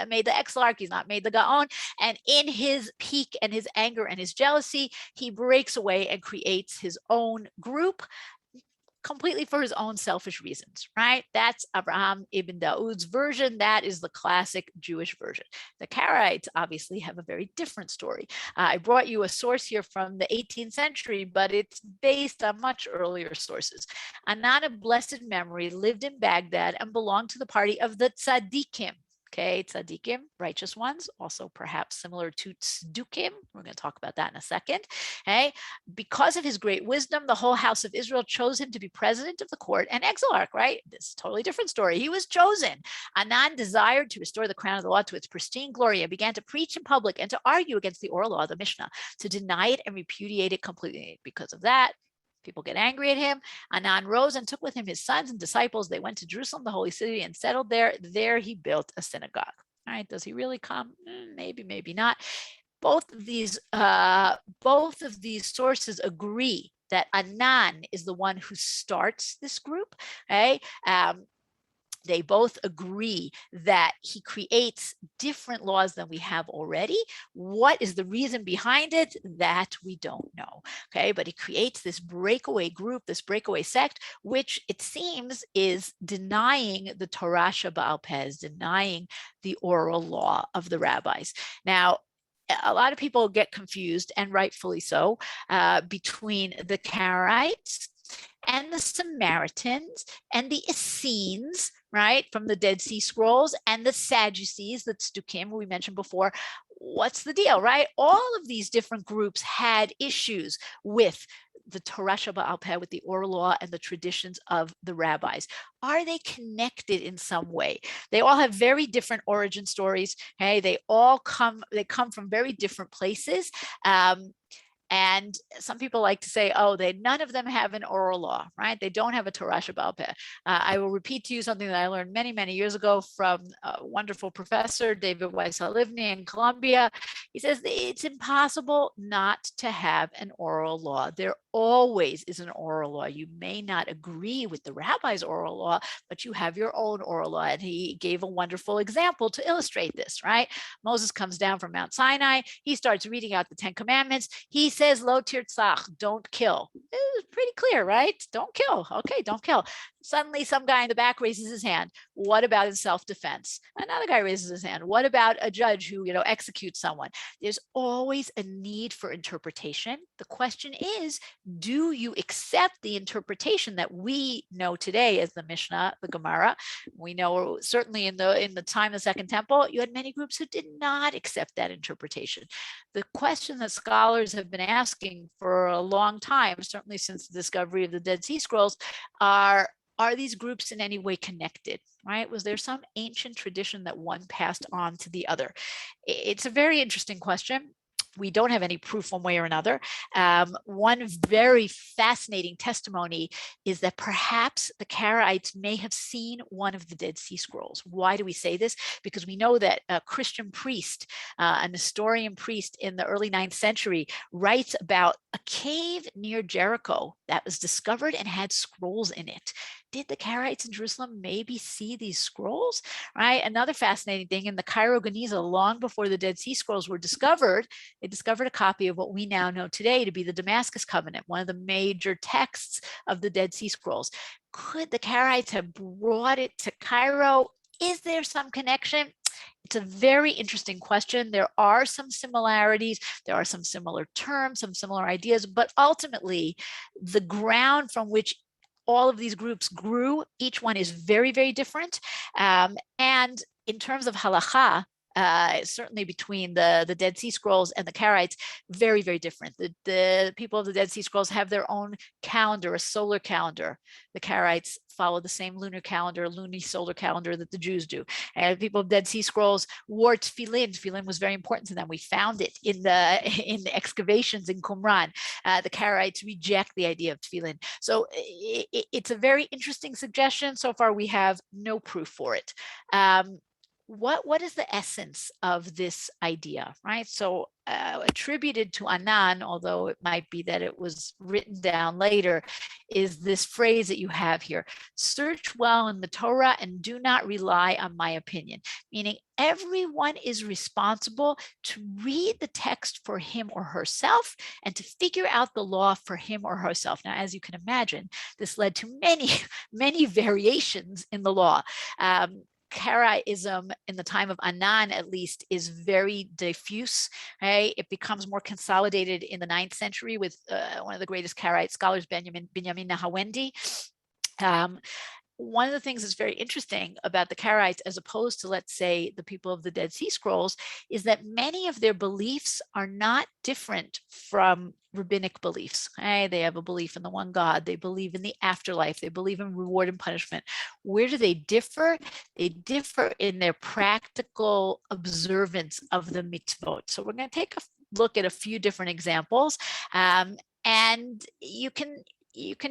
made the exarch, he's not made the Gaon. And in his pique and his anger and his jealousy, he breaks away and creates his own group, completely for his own selfish reasons, right? That's Avraham ibn Daud's version. That is the classic Jewish version. The Karaites obviously have a very different story. I brought you a source here from the 18th century, but it's based on much earlier sources. Anan of blessed memory lived in Baghdad and belonged to the party of the Tzaddikim. Okay, tzaddikim, righteous ones, also perhaps similar to tzdukim. We're going to talk about that in a second. Okay, because of his great wisdom, the whole house of Israel chose him to be president of the court and exarch, right? This is a totally different story. He was chosen. Anan desired to restore the crown of the law to its pristine glory and began to preach in public and to argue against the oral law of the Mishnah, to deny it and repudiate it completely. Because of that, people get angry at him. Anan rose and took with him his sons and disciples. They went to Jerusalem, the holy city, and settled there. There he built a synagogue. All right, does he really come? Maybe, maybe not. Both of these sources agree that Anan is the one who starts this group. Okay. they both agree that he creates different laws than we have already. What is the reason behind it? That we don't know. Okay, but he creates this breakaway group, this breakaway sect, which it seems is denying the Torah Shabbat Pez, denying the oral law of the rabbis. Now, a lot of people get confused, and rightfully so, between the Karaites and the Samaritans and the Essenes, right, from the Dead Sea Scrolls, and the Sadducees, the Tzdukim we mentioned before. What's the deal, right? All of these different groups had issues with the Torah Shabbat Peh, with the oral law and the traditions of the rabbis. Are they connected in some way? They all have very different origin stories. Okay, they come from very different places. And some people like to say, oh, none of them have an oral law, right? They don't have a Torah Shabbat Peh. I will repeat to you something that I learned many, many years ago from a wonderful professor, David Weiss-Halivni in Columbia. He says it's impossible not to have an oral law. There always is an oral law. You may not agree with the rabbi's oral law, but you have your own oral law. And he gave a wonderful example to illustrate this, right? Moses comes down from Mount Sinai. He starts reading out the 10 Commandments. He says, lo tirtzach, don't kill. It's pretty clear, right? Don't kill. Okay, don't kill. Suddenly some guy in the back raises his hand. What about in self-defense? Another guy raises his hand. What about a judge who, executes someone? There's always a need for interpretation. The question is, do you accept the interpretation that we know today as the Mishnah, the Gemara? We know certainly in the time of the Second Temple, you had many groups who did not accept that interpretation. The question that scholars have been asking for a long time, certainly since the discovery of the Dead Sea Scrolls, are these groups in any way connected, right? Was there some ancient tradition that one passed on to the other? It's a very interesting question. We don't have any proof one way or another. One very fascinating testimony is that perhaps the Karaites may have seen one of the Dead Sea Scrolls. Why do we say this? Because we know that a Christian priest, a Nestorian priest in the early 9th century, writes about a cave near Jericho that was discovered and had scrolls in it. Did the Karaites in Jerusalem maybe see these scrolls, right? Another fascinating thing, in the Cairo Geniza, long before the Dead Sea Scrolls were discovered, they discovered a copy of what we now know today to be the Damascus Covenant, one of the major texts of the Dead Sea Scrolls. Could the Karaites have brought it to Cairo? Is there some connection? It's a very interesting question. There are some similarities. There are some similar terms, some similar ideas, but ultimately the ground from which all of these groups grew, each one is very, very different. And in terms of halakha, certainly between the Dead Sea Scrolls and the Karaites, very, very different. The people of the Dead Sea Scrolls have their own calendar, a solar calendar. The Karaites follow the same lunar calendar, lunisolar calendar that the Jews do. And people of Dead Sea Scrolls wore tefillin. Tefillin was very important to them. We found it in the excavations in Qumran. The Karaites reject the idea of tefillin. So it's a very interesting suggestion. So far, we have no proof for it. What is the essence of this idea, right? So attributed to Anan, although it might be that it was written down later, is this phrase that you have here: search well in the Torah and do not rely on my opinion, meaning everyone is responsible to read the text for him or herself and to figure out the law for him or herself. Now, as you can imagine, this led to many, many variations in the law. Karaism in the time of Anan, at least, is very diffuse. Right? It becomes more consolidated in the 9th century with one of the greatest Karaite scholars, Binyamin Nahawendi. One of the things that's very interesting about the Karaites, as opposed to, let's say, the people of the Dead Sea Scrolls, is that many of their beliefs are not different from rabbinic beliefs. Okay? They have a belief in the one God. They believe in the afterlife. They believe in reward and punishment. Where do they differ? They differ in their practical observance of the mitzvot. So we're going to take a look at a few different examples, and you can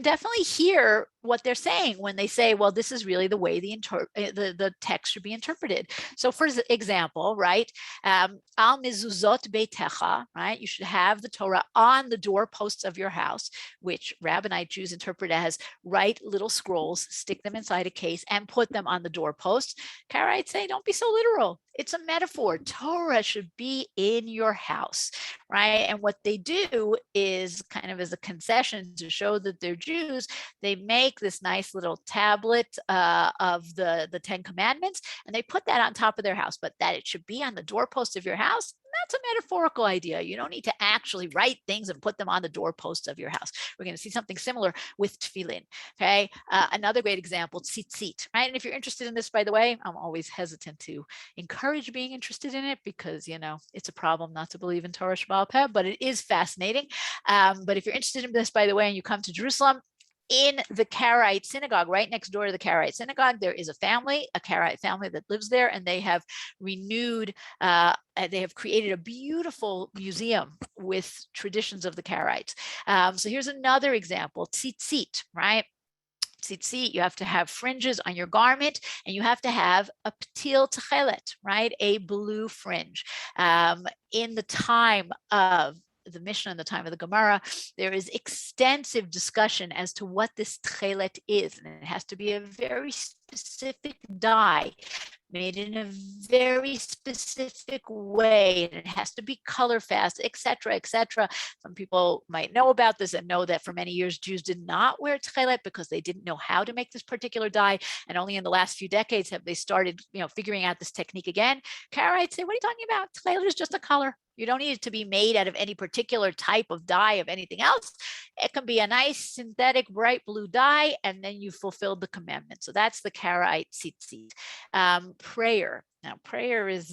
definitely hear what they're saying when they say, well, this is really the way the text should be interpreted. So for example, right, al mezuzot beitecha, right, you should have the Torah on the doorposts of your house, which Rabbinite Jews interpret as write little scrolls, stick them inside a case, and put them on the doorposts. Karaites say, don't be so literal. It's a metaphor. Torah should be in your house, right? And what they do is kind of as a concession to show that they're Jews, they make this nice little tablet of the 10 Commandments, and they put that on top of their house, but that it should be on the doorpost of your house, that's a metaphorical idea. You don't need to actually write things and put them on the doorposts of your house. We're going to see something similar with tefillin. Okay. Another great example, tzitzit, right? And if you're interested in this, by the way, I'm always hesitant to encourage being interested in it because, you know, it's a problem not to believe in Torah Sheba'al Peh, but it is fascinating. But if you're interested in this, by the way, and you come to Jerusalem, in the Karaite synagogue, right next door to the Karaite synagogue, there is a family, a Karaite family that lives there, and they have renewed, they have created a beautiful museum with traditions of the Karaites. So here's another example, tzitzit, right? Tzitzit, you have to have fringes on your garment, and you have to have a ptil techelet, right? A blue fringe. In the time of the Mishnah, in the time of the Gemara, there is extensive discussion as to what this tchelet is, and it has to be a very specific dye made in a very specific way, and it has to be color fast, etc., etc. Some people might know about this and know that for many years Jews did not wear tchelet because they didn't know how to make this particular dye, and only in the last few decades have they started, you know, figuring out this technique again. Karaites say, what are you talking about? Tchelet is just a color. You don't need it to be made out of any particular type of dye of anything else. It can be a nice synthetic bright blue dye, and then you fulfilled the commandment. So that's the Karaite tzitzit. Prayer. Now, prayer is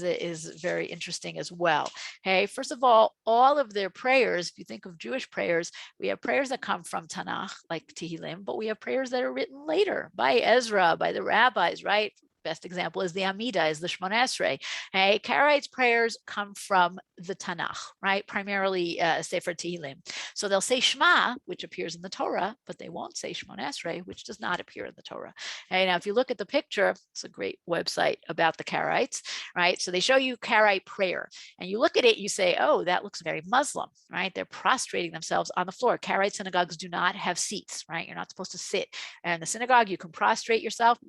very interesting as well. Okay, first of all of their prayers, if you think of Jewish prayers, we have prayers that come from Tanakh, like Tehillim, but we have prayers that are written later by Ezra, by the rabbis, right? Best example is the Amida, is the Shemona Esrei. Hey, Karaites' prayers come from the Tanakh, right? Primarily Sefer Tehillim. So they'll say Shema, which appears in the Torah, but they won't say Shemona Esrei, which does not appear in the Torah. Hey, now if you look at the picture, it's a great website about the Karaites, right? So they show you Karaite prayer, and you look at it, you say, oh, that looks very Muslim, right? They're prostrating themselves on the floor. Karaite synagogues do not have seats, right? You're not supposed to sit. And in the synagogue, you can prostrate yourself,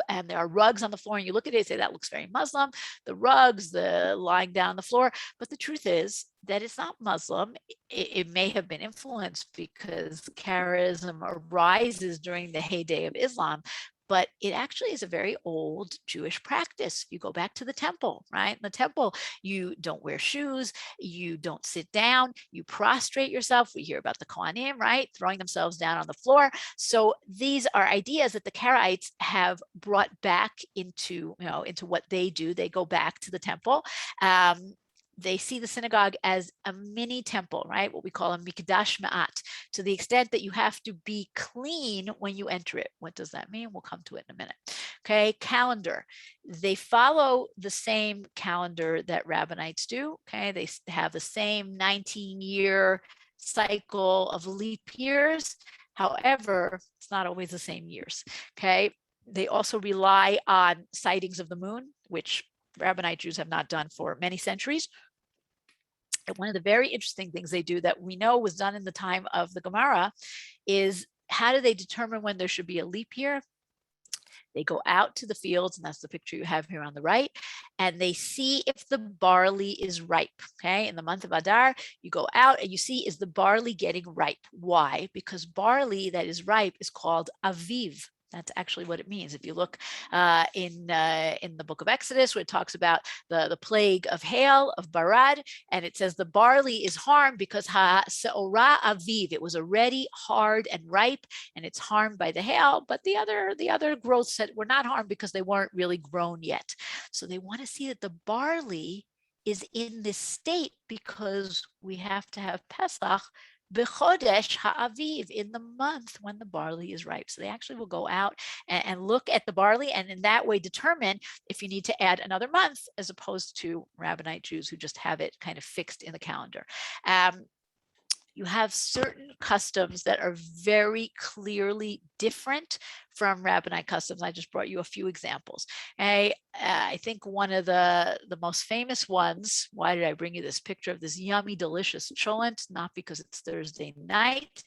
and there are rugs on the floor, and you look at it and say, that looks very Muslim, the rugs, the lying down on the floor. But the truth is that it's not Muslim. It may have been influenced because Karaism arises during the heyday of Islam, but it actually is a very old Jewish practice. You go back to the temple, right? In the temple, you don't wear shoes, you don't sit down, you prostrate yourself. We hear about the Kohanim, right? Throwing themselves down on the floor. So these are ideas that the Karaites have brought back into, you know, into what they do. They go back to the temple. They see the synagogue as a mini temple, right? What we call a mikdash ma'at, to the extent that you have to be clean when you enter it. What does that mean? We'll come to it in a minute. Okay, calendar. They follow the same calendar that Rabbinites do. Okay, they have the same 19-year cycle of leap years. However, it's not always the same years. Okay, they also rely on sightings of the moon, which Rabbinite Jews have not done for many centuries. And one of the very interesting things they do that we know was done in the time of the Gemara is, how do they determine when there should be a leap year? They go out to the fields, and that's the picture you have here on the right, and they see if the barley is ripe. Okay, in the month of Adar, you go out and you see, is the barley getting ripe? Why? Because barley that is ripe is called aviv. That's actually what it means. If you look in the book of Exodus, where it talks about the plague of hail, of barad, and it says the barley is harmed because ha-se'ora aviv, it was already hard and ripe, and it's harmed by the hail, but the other growths that were not harmed because they weren't really grown yet. So they want to see that the barley is in this state because we have to have Pesach B'chodesh ha'aviv, in the month when the barley is ripe. So they actually will go out and look at the barley, and in that way determine if you need to add another month, as opposed to Rabbinite Jews who just have it kind of fixed in the calendar. you have certain customs that are very clearly different from rabbinic customs. I just brought you a few examples. I think one of the most famous ones, why did I bring you this picture of this yummy, delicious cholent? Not because it's Thursday night,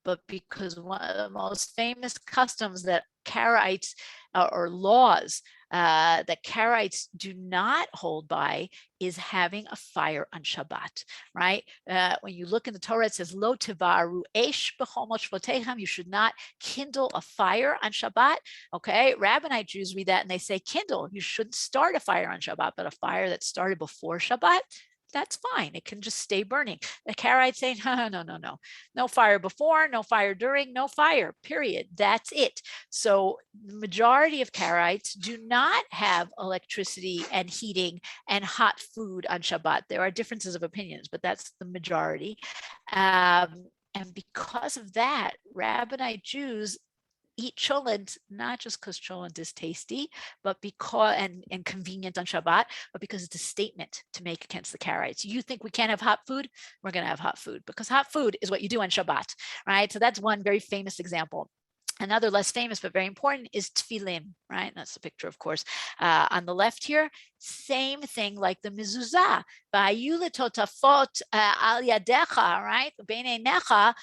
but because one of the most famous customs that Karaites or laws that Karaites do not hold by is having a fire on Shabbat, right? When you look in the Torah, it says, Lo tivaru esh b'chol moshvotechem, you should not kindle a fire on Shabbat, okay? Rabbinite Jews read that and they say, kindle, you shouldn't start a fire on Shabbat, but a fire that started before Shabbat, that's fine. It can just stay burning. The Karaite say, no. No fire before, no fire during, no fire, period. That's it. So the majority of Karaites do not have electricity and heating and hot food on Shabbat. There are differences of opinions, but that's the majority. And because of that, Rabbinite Jews eat cholent, not just because cholent is tasty, but because and convenient on Shabbat, but because it's a statement to make against the Karaites. You think we can't have hot food? We're going to have hot food because hot food is what you do on Shabbat, right? So that's one very famous example. Another less famous but very important is tefillin, right? And that's the picture, of course, on the left here. Same thing like the mezuzah, v'hayu letotafot al yadecha, right? B'nei necha,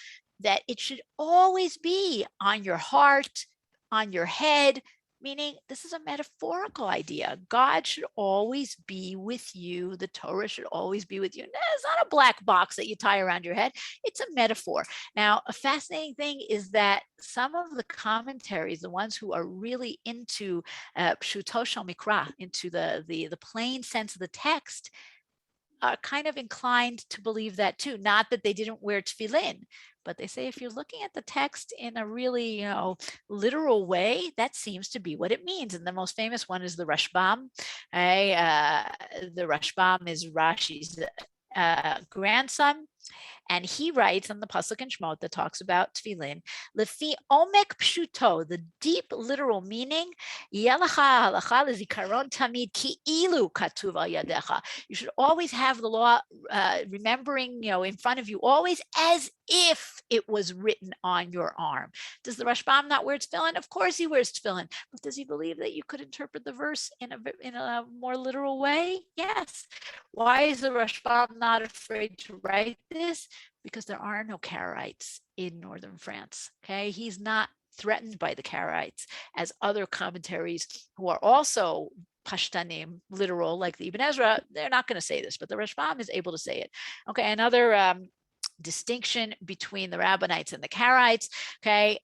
that it should always be on your heart, on your head, meaning this is a metaphorical idea. God should always be with you. The Torah should always be with you. It's not a black box that you tie around your head. It's a metaphor. Now, a fascinating thing is that some of the commentaries, the ones who are really into pshuto shel mikra, into the plain sense of the text, are kind of inclined to believe that too. Not that they didn't wear tefillin, but they say if you're looking at the text in a really, literal way, that seems to be what it means. And the most famous one is the Rashbam. The Rashbam is Rashi's grandson. And he writes on the Pasuk in Shemot that talks about tefillin, lefi omek pshuto, the deep literal meaning, yelacha halacha lezikaron tamid ki'ilu katuv al yadecha. You should always have the law remembering, in front of you, always as if it was written on your arm. Does the Rashbam not wear tefillin? Of course he wears tefillin, but does he believe that you could interpret the verse in a more literal way? Yes. Why is the Rashbam not afraid to write this? Because there are no Karaites in northern France. Okay, he's not threatened by the Karaites as other commentaries who are also pashtanim, literal, like the Ibn Ezra. They're not going to say this, but the Rashbam is able to say it. Okay, another distinction between the Rabbinites and the Karaites. Okay,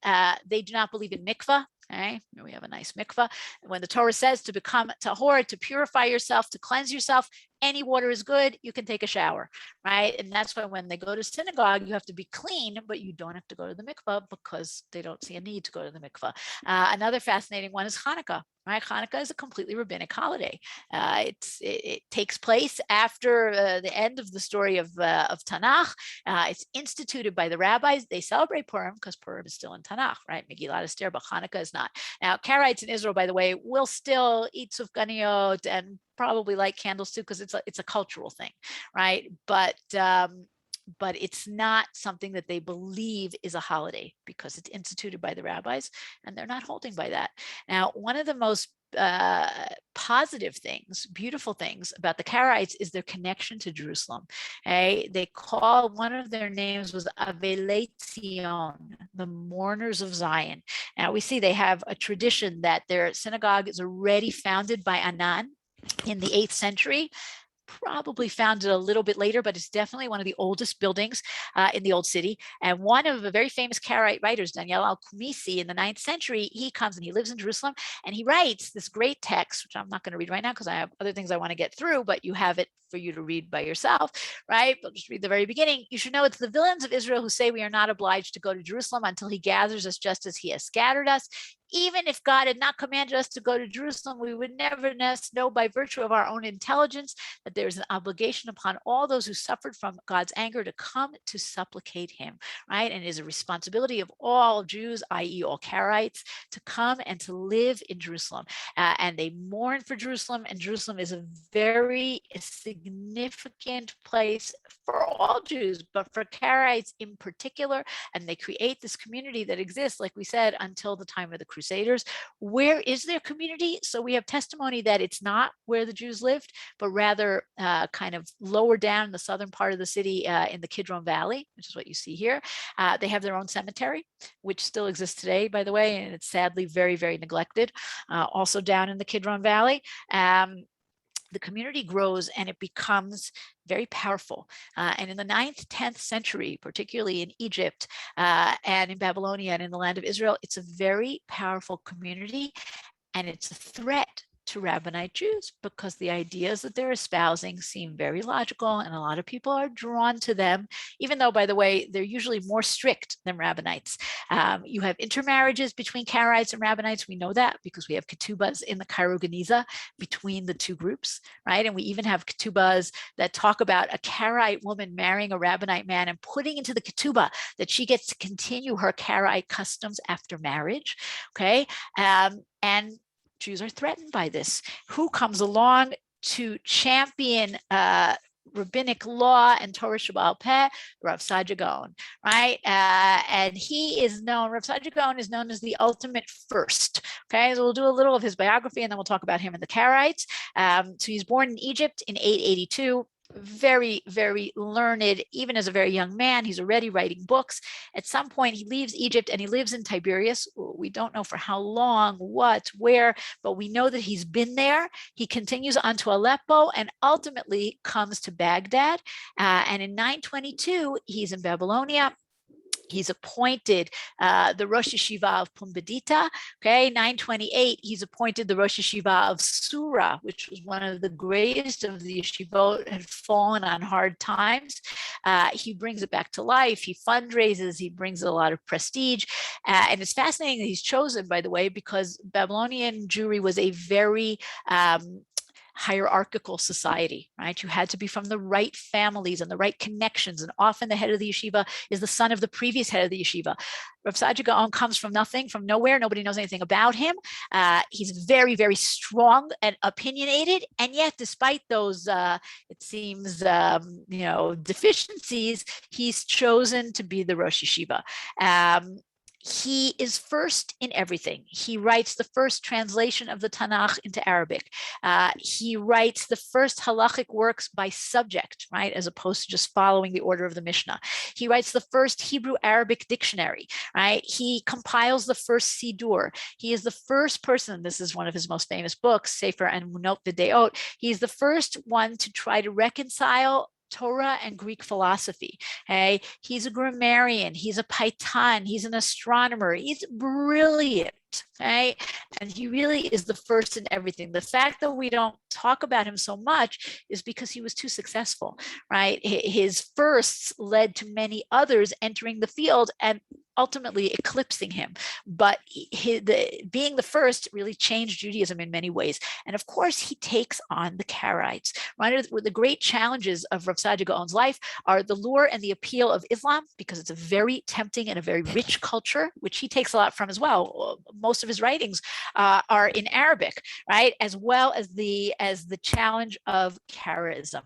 they do not believe in mikvah. Okay, here we have a nice mikvah. When the Torah says to become tahor, to purify yourself, to cleanse yourself, any water is good, you can take a shower, right? And that's why when they go to synagogue, you have to be clean, but you don't have to go to the mikvah because they don't see a need to go to the mikvah. Another fascinating one is Hanukkah, right? Hanukkah is a completely rabbinic holiday. It takes place after the end of the story of Tanakh. It's instituted by the rabbis. They celebrate Purim because Purim is still in Tanakh, right? Megillat Esther, but Hanukkah is not. Now, Karaites in Israel, by the way, will still eat sufganiyot and probably light candles too, because it's a cultural thing, right? But it's not something that they believe is a holiday because it's instituted by the rabbis and they're not holding by that. Now, one of the most positive things, beautiful things about the Karaites is their connection to Jerusalem. Okay? They call, one of their names was Avelei Zion, the mourners of Zion. Now we see they have a tradition that their synagogue is already founded by Anan in the 8th century, probably founded a little bit later, but it's definitely one of the oldest buildings in the old city. And one of the very famous Karaite writers, Daniel al-Kumisi, in the 9th century, he comes and he lives in Jerusalem and he writes this great text, which I'm not going to read right now because I have other things I want to get through, but you have it for you to read by yourself, right? But just read the very beginning. You should know it's the villains of Israel who say we are not obliged to go to Jerusalem until he gathers us just as he has scattered us. Even if God had not commanded us to go to Jerusalem, we would nevertheless know by virtue of our own intelligence that there is an obligation upon all those who suffered from God's anger to come to supplicate him, right? And it is a responsibility of all Jews, i.e. all Karaites, to come and to live in Jerusalem. And they mourn for Jerusalem, and Jerusalem is a very significant place for all Jews, but for Karaites in particular. And they create this community that exists, like we said, until the time of the Crusaders. Where is their community? So we have testimony that it's not where the Jews lived, but rather kind of lower down in the southern part of the city in the Kidron Valley, which is what you see here. They have their own cemetery, which still exists today, by the way, and it's sadly very, very neglected. Also down in the Kidron Valley. The community grows and it becomes very powerful. And in the 9th, 10th century, particularly in Egypt and in Babylonia and in the land of Israel, it's a very powerful community, and it's a threat to Rabbinite Jews because the ideas that they're espousing seem very logical, and a lot of people are drawn to them, even though, by the way, they're usually more strict than Rabbinites. You have intermarriages between Karaites and Rabbinites. We know that because we have ketubas in the Cairo Geniza between the two groups, right? And we even have ketubas that talk about a Karaite woman marrying a Rabbinite man and putting into the ketubah that she gets to continue her Karaite customs after marriage, okay? And Jews are threatened by this. Who comes along to champion rabbinic law and Torah Shabbat Peh? Rav Saadia Gaon, right? And he is known, Rav Saadia Gaon is known as the ultimate first. Okay, so we'll do a little of his biography and then we'll talk about him and the Karaites. So he's born in Egypt in 882. Very, very learned, even as a very young man. He's already writing books. At some point, he leaves Egypt and he lives in Tiberias. We don't know for how long, what, where, but we know that he's been there. He continues on to Aleppo and ultimately comes to Baghdad. And in 922, he's in Babylonia. He's appointed the Rosh Yeshiva of Pumbedita. Okay, 928, he's appointed the Rosh Yeshiva of Sura, which was one of the greatest of the yeshivot, had fallen on hard times. He brings it back to life. He fundraises. He brings a lot of prestige. And it's fascinating that he's chosen, by the way, because Babylonian Jewry was a very hierarchical society, right? You had to be from the right families and the right connections. And often the head of the yeshiva is the son of the previous head of the yeshiva. Rav Saadia Gaon comes from nothing, from nowhere. Nobody knows anything about him. He's very, very strong and opinionated. And yet, despite those, it seems, deficiencies, he's chosen to be the Rosh Yeshiva. He is first in everything. He writes the first translation of the Tanakh into Arabic. He writes the first halachic works by subject, right, as opposed to just following the order of the Mishnah. He writes the first Hebrew-Arabic dictionary, right? He compiles the first Sidur. He is the first person, this is one of his most famous books, Sefer and Munot V'Deot. He's the first one to try to reconcile Torah and Greek philosophy. Okay, he's a grammarian, he's a paitan, he's an astronomer, he's brilliant. Okay, and he really is the first in everything. The fact that we don't talk about him so much is because he was too successful, right? His firsts led to many others entering the field and ultimately eclipsing him. But being the first really changed Judaism in many ways. And of course, he takes on the Karaites. Right? The great challenges of Rav Saadia Gaon's life are the lure and the appeal of Islam, because it's a very tempting and a very rich culture, which he takes a lot from as well. Most of his writings are in Arabic, right? As well as the challenge of Karaism.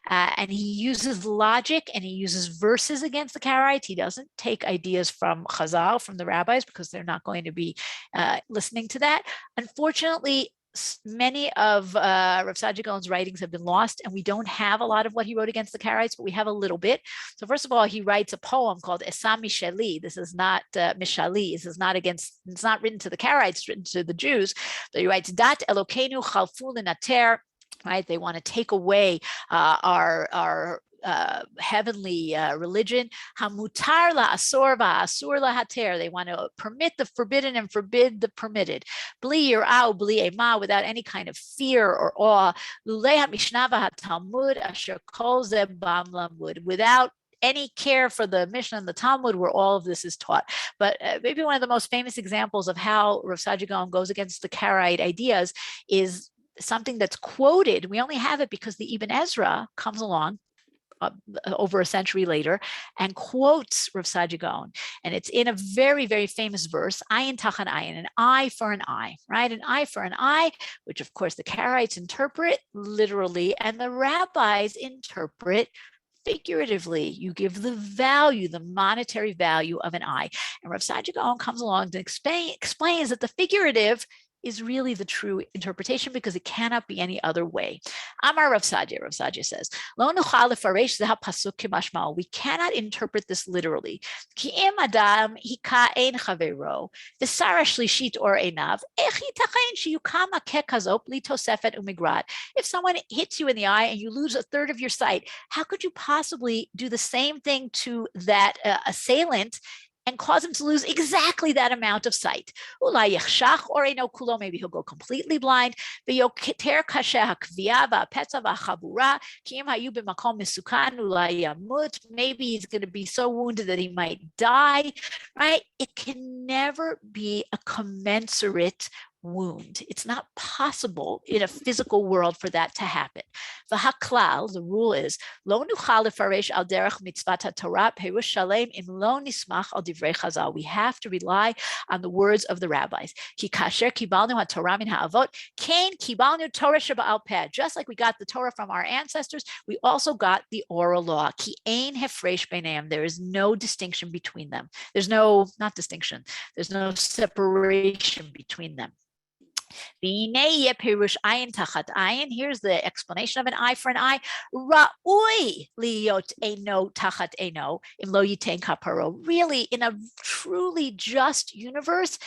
And he uses logic and he uses verses against the Karaites. He doesn't take ideas from Chazal, from the rabbis, because they're not going to be listening to that. Unfortunately, many of Rav Saadia Gaon's writings have been lost, and we don't have a lot of what he wrote against the Karaites, but we have a little bit. So first of all, he writes a poem called Esa Mishali. This is not Mishali. This is not against, it's not written to the Karaites, it's written to the Jews. So he writes, Dat Elokeinu chalfu l'nater, right? They want to take away our heavenly religion. Hamutar la asor va'asur la hater. They want to permit the forbidden and forbid the permitted. Bli yir'ah bli ema, without any kind of fear or awe. Lulei ha'mishnah v'hatalmud asher kol ze bam lamud. Without any care for the Mishnah and the Talmud where all of this is taught. But maybe one of the most famous examples of how Rav Saadia Gaon goes against the Karaite ideas is something that's quoted. We only have it because the Ibn Ezra comes along over a century later and quotes Rav Saadia Gaon. And it's in a very, very famous verse, ayin tachan ayin, an eye for an eye, right? An eye for an eye, which of course the Karaites interpret literally and the rabbis interpret figuratively. You give the value, the monetary value of an eye. And Rav Saadia Gaon comes along and explains that the figurative is really the true interpretation because it cannot be any other way. Amar Rav Saadia says, Lo nuchal lefaresh zeh pasuk kimashmao. We cannot interpret this literally. Ki im adam hika ein chavero, v'sara shlishit or einav, ech yitachen sheyukam hakeh kazot bli tosefet umigrad. If someone hits you in the eye and you lose a third of your sight, how could you possibly do the same thing to that assailant and cause him to lose exactly that amount of sight? Maybe he'll go completely blind. Maybe he's going to be so wounded that he might die, right? It can never be a commensurate wound. It's not possible in a physical world for that to happen. The rule is, lo nuchal lefaresh al derech mitzvat Torah perush shalem im lo nismach al divrei Chazal. We have to rely on the words of the rabbis. Ki kasher kibalnu haTorah min ha'avot, kain kibalnu Torah sheba'al peh. Just like we got the Torah from our ancestors, we also got the oral law. Ki ein hefresh beineim. There is no distinction between them. There's no, not distinction. There's no separation between them. Here's the explanation of an eye for an eye. Ra'ui liyot eno tachat eno im lo yitain kaparo. Really, in a truly just universe,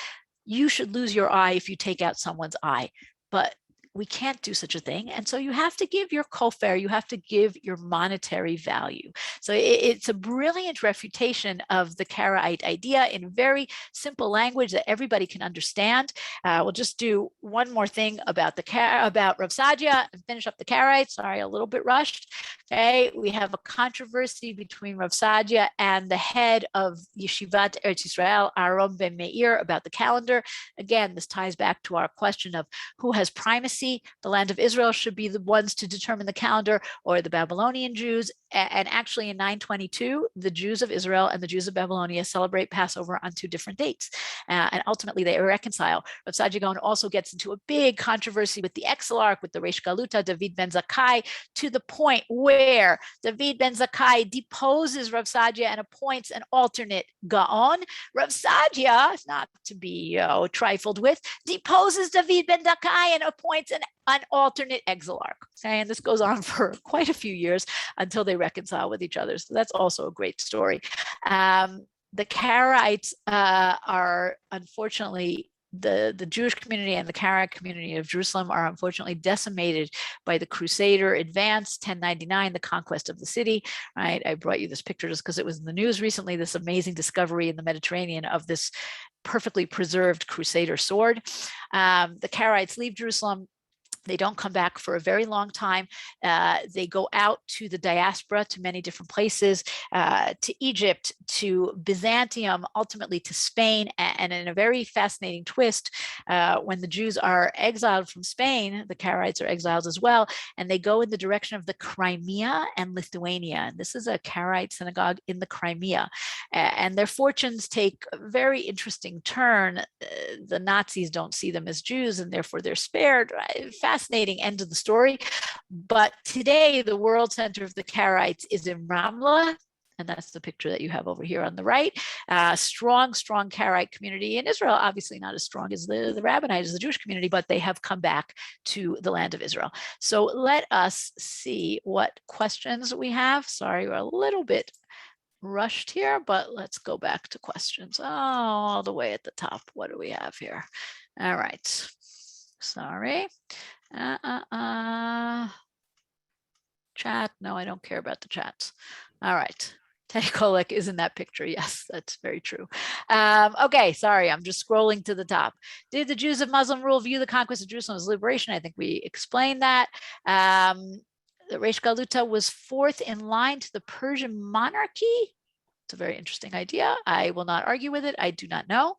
you should lose your eye if you take out someone's eye. But we can't do such a thing. And so you have to give your kofer, you have to give your monetary value. So it's a brilliant refutation of the Karaite idea in very simple language that everybody can understand. We'll just do one more thing about about Rav Saadia and finish up the Karaite. Sorry, a little bit rushed. Okay, we have a controversy between Rav Saadia and the head of Yeshivat Eretz Yisrael, Aaron ben Meir, about the calendar. Again, this ties back to our question of who has primacy. The land of Israel should be the ones to determine the calendar, or the Babylonian Jews. And actually in 922, the Jews of Israel and the Jews of Babylonia celebrate Passover on two different dates. And ultimately they reconcile. Rav Saadia Gaon also gets into a big controversy with the exilarch, with the Reish Galuta, David ben Zakkai, to the point where David ben Zakkai deposes Rav Saadia and appoints an alternate Gaon. Rav Saadia, not to be trifled with, deposes David ben Zakkai and appoints an alternate exilarch. Okay? And this goes on for quite a few years until they reconcile with each other. So that's also a great story. The Karaites are unfortunately, the Jewish community and the Karaite community of Jerusalem are unfortunately decimated by the Crusader advance, 1099, the conquest of the city, right? I brought you this picture just because it was in the news recently, this amazing discovery in the Mediterranean of this perfectly preserved Crusader sword. The Karaites leave Jerusalem. They don't come back for a very long time. They go out to the diaspora, to many different places, to Egypt, to Byzantium, ultimately to Spain. And in a very fascinating twist, when the Jews are exiled from Spain, the Karaites are exiled as well, and they go in the direction of the Crimea and Lithuania. And this is a Karaite synagogue in the Crimea. And their fortunes take a very interesting turn. The Nazis don't see them as Jews, and therefore they're spared. Fascinating end of the story. But today, the world center of the Karaites is in Ramla. And that's the picture that you have over here on the right. Strong Karaite community in Israel, obviously not as strong as the Rabbinites, the Jewish community, but they have come back to the land of Israel. So let us see what questions we have. Sorry, we're a little bit rushed here, but let's go back to questions. Oh, all the way at the top. What do we have here? All right. Sorry. Chat. No, I don't care about the chats. All right. Tekolek is in that picture. Yes, that's very true. Okay, sorry, I'm just scrolling to the top. Did the Jews of Muslim rule view the conquest of Jerusalem as liberation? I think we explained that. the Reish Galuta was fourth in line to the Persian monarchy. It's a very interesting idea. I will not argue with it. I do not know.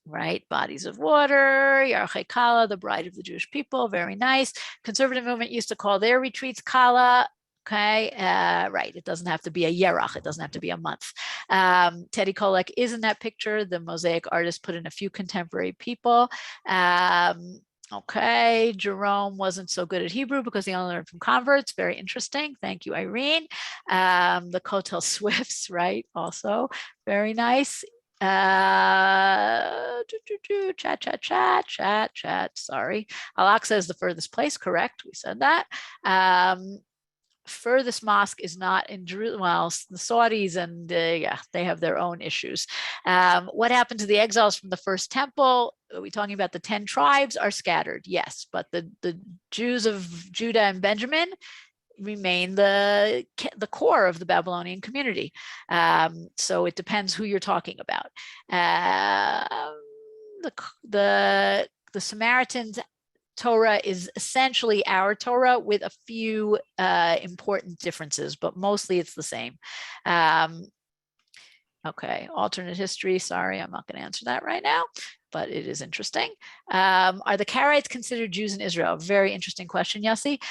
Right, bodies of water, Yarchei Kala, the bride of the Jewish people, very nice. Conservative movement used to call their retreats Kala. Okay, right. It doesn't have to be a yerach. It doesn't have to be a month. Teddy Kollek is in that picture. The mosaic artist put in a few contemporary people. Okay, Jerome wasn't so good at Hebrew because he only learned from converts. Very interesting. Thank you, Irene. The Kotel Swifts, right? Also very nice. Chat. Sorry. Al-Aqsa is the furthest place. Correct. We said that. Furthest mosque is not in Jerusalem. Well, the Saudis and yeah, they have their own issues. What happened to the exiles from the first temple? Are we talking about the 10 tribes are scattered? Yes, but the Jews of Judah and Benjamin remain the core of the Babylonian community. So it depends who you're talking about. The Samaritans' Torah is essentially our Torah with a few important differences, but mostly it's the same. Okay, alternate history. Sorry, I'm not going to answer that right now, but it is interesting. Are the Karaites considered Jews in Israel? Very interesting question, Yossi.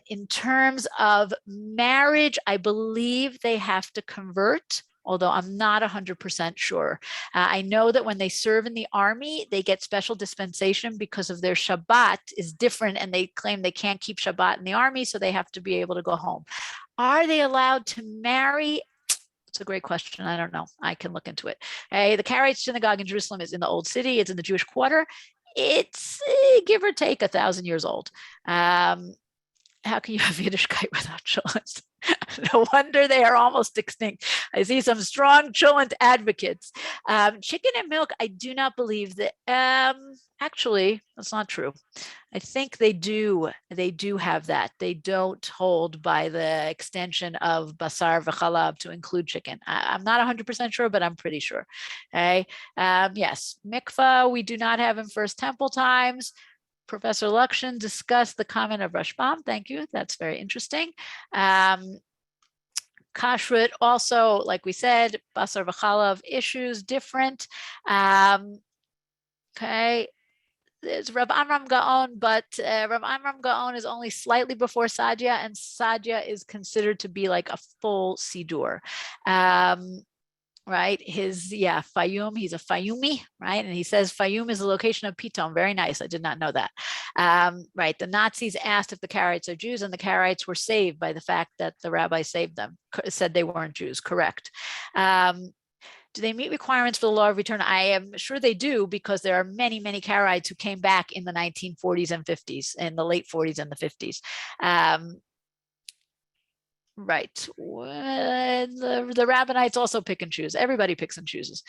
In terms of marriage, I believe they have to convert, although I'm not 100% sure. I know that when they serve in the army, they get special dispensation because of their Shabbat is different, and they claim they can't keep Shabbat in the army, so they have to be able to go home. Are they allowed to marry? It's a great question. I don't know. I can look into it. Hey, the Karaite synagogue in Jerusalem is in the Old City. It's in the Jewish Quarter. It's give or take 1,000 years old. How can you have Yiddishkeit without cholent? No wonder they are almost extinct. I see some strong cholent advocates. Chicken and milk, I do not believe that. Actually, that's not true. I think they do have that. They don't hold by the extension of basar v'chalab to include chicken. I'm not 100% sure, but I'm pretty sure. Okay. Yes, mikvah we do not have in First Temple times. Professor Lukshin discussed the comment of Rashbam. Thank you. That's very interesting. Kashrut also, like we said, basar v'chalav issues different. Okay. There's Rav Amram Gaon, but Rav Amram Gaon is only slightly before Saadia, and Saadia is considered to be like a full Sidur. Right, Fayum, he's a Fayumi, right? And he says Fayum is the location of Pitom. Very nice. I did not know that. Right, the Nazis asked if the Karaites are Jews, and the Karaites were saved by the fact that the rabbi saved them, said they weren't Jews. Correct. Do they meet requirements for the law of return? I am sure they do, because there are many, many Karaites who came back in the 1940s and 50s, in the late 40s and the 50s. Right. The Rabbinites also pick and choose. Everybody picks and chooses.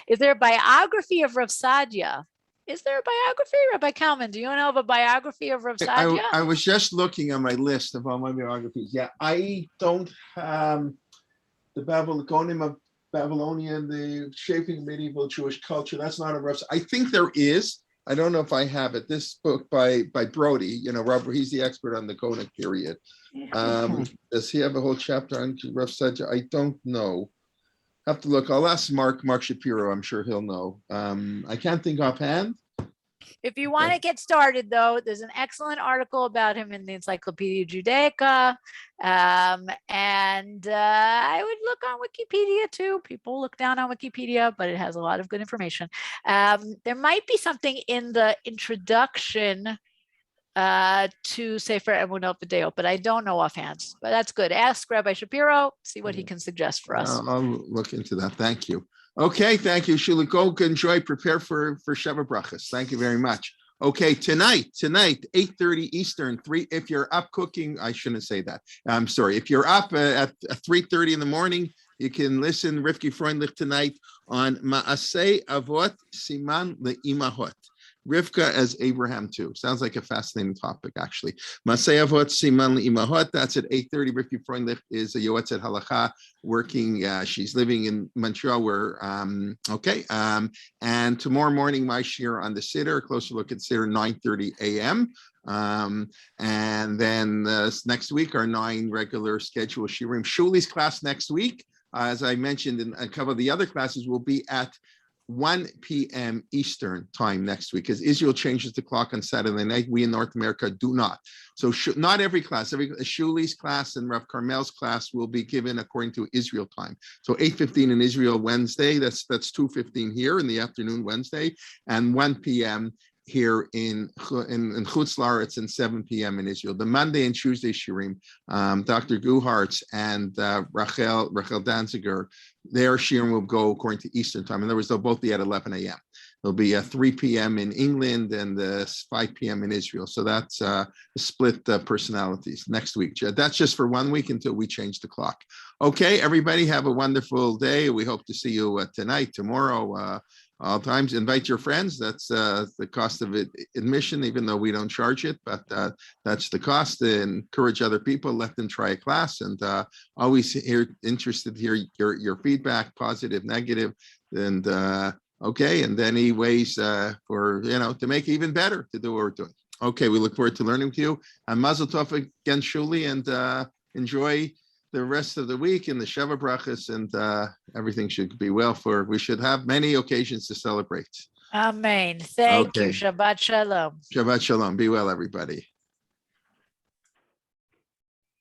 Is there a biography of Rav Saadia? Is there a biography? Rabbi Kalman, do you know of a biography of Rav Saadia? I was just looking on my list of all my biographies. Yeah, I don't have the geonim of Babylonian, the shaping medieval Jewish culture. That's not a Rav. I think there is. I don't know if I have it. This book by Brody, Robert, he's the expert on the Koenig period. Does he have a whole chapter on Rav Saadia? I don't know. Have to look. I'll ask Mark Shapiro. I'm sure he'll know. I can't think offhand. If you want to get started, though, there's an excellent article about him in the Encyclopedia Judaica. And I would look on Wikipedia, too. People look down on Wikipedia, but it has a lot of good information. There might be something in the introduction to Sefer Emunot V'Deot, but I don't know offhand. But that's good. Ask Rabbi Shapiro, see what he can suggest for us. I'll look into that. Thank you. Okay, thank you, Shulie. Go enjoy, prepare for Shabbat brachas. Thank you very much. Okay, tonight, 8:30 Eastern, 3. If you're up cooking, I shouldn't say that. I'm sorry. If you're up at 3:30 in the morning, you can listen Rivki Freundlich tonight on Ma'aseh Avot Siman Le'imahot. Rivka as Abraham too. Sounds like a fascinating topic, actually. Masei Avot Siman Imahot. That's at 8:30. Rivki Freundlich is a Yoetzet Halacha working. She's living in Montreal. And tomorrow morning, my shir on the Siddur. A closer look at Siddur, 9:30 a.m. And then next week, our 9 regular scheduled shirim. Shulie's class next week, as I mentioned in a couple of the other classes, will be at 1 p.m. Eastern time next week, because Israel changes the clock on Saturday night. We in North America do not. So not every class, Shulie's class and Rav Carmel's class will be given according to Israel time. So 8:15 in Israel Wednesday, that's 2:15 here in the afternoon Wednesday, and 1 p.m. here in Chutz La'aretz and 7 p.m. in Israel. The Monday and Tuesday shirim, Dr. Guhartz and Rachel Danziger, their shirim will go according to Eastern time. In other words, they'll both be at 11 a.m. There'll be 3 p.m. in England and 5 p.m. in Israel. So that's split personalities next week. That's just for 1 week until we change the clock. Okay, everybody have a wonderful day. We hope to see you tonight, tomorrow, all times. Invite your friends. That's the cost of admission, even though we don't charge it, but that's the cost. Encourage other people, let them try a class, and always interested to hear your feedback, positive, negative, and okay, and any ways for to make it even better, to do what we're doing. Okay, we look forward to learning with you. And Mazel Tov again, Shulie, and enjoy the rest of the week in the Sheva Brachas, and everything should be well. We should have many occasions to celebrate. Amen. Thank you. Shabbat Shalom. Shabbat Shalom. Be well, everybody.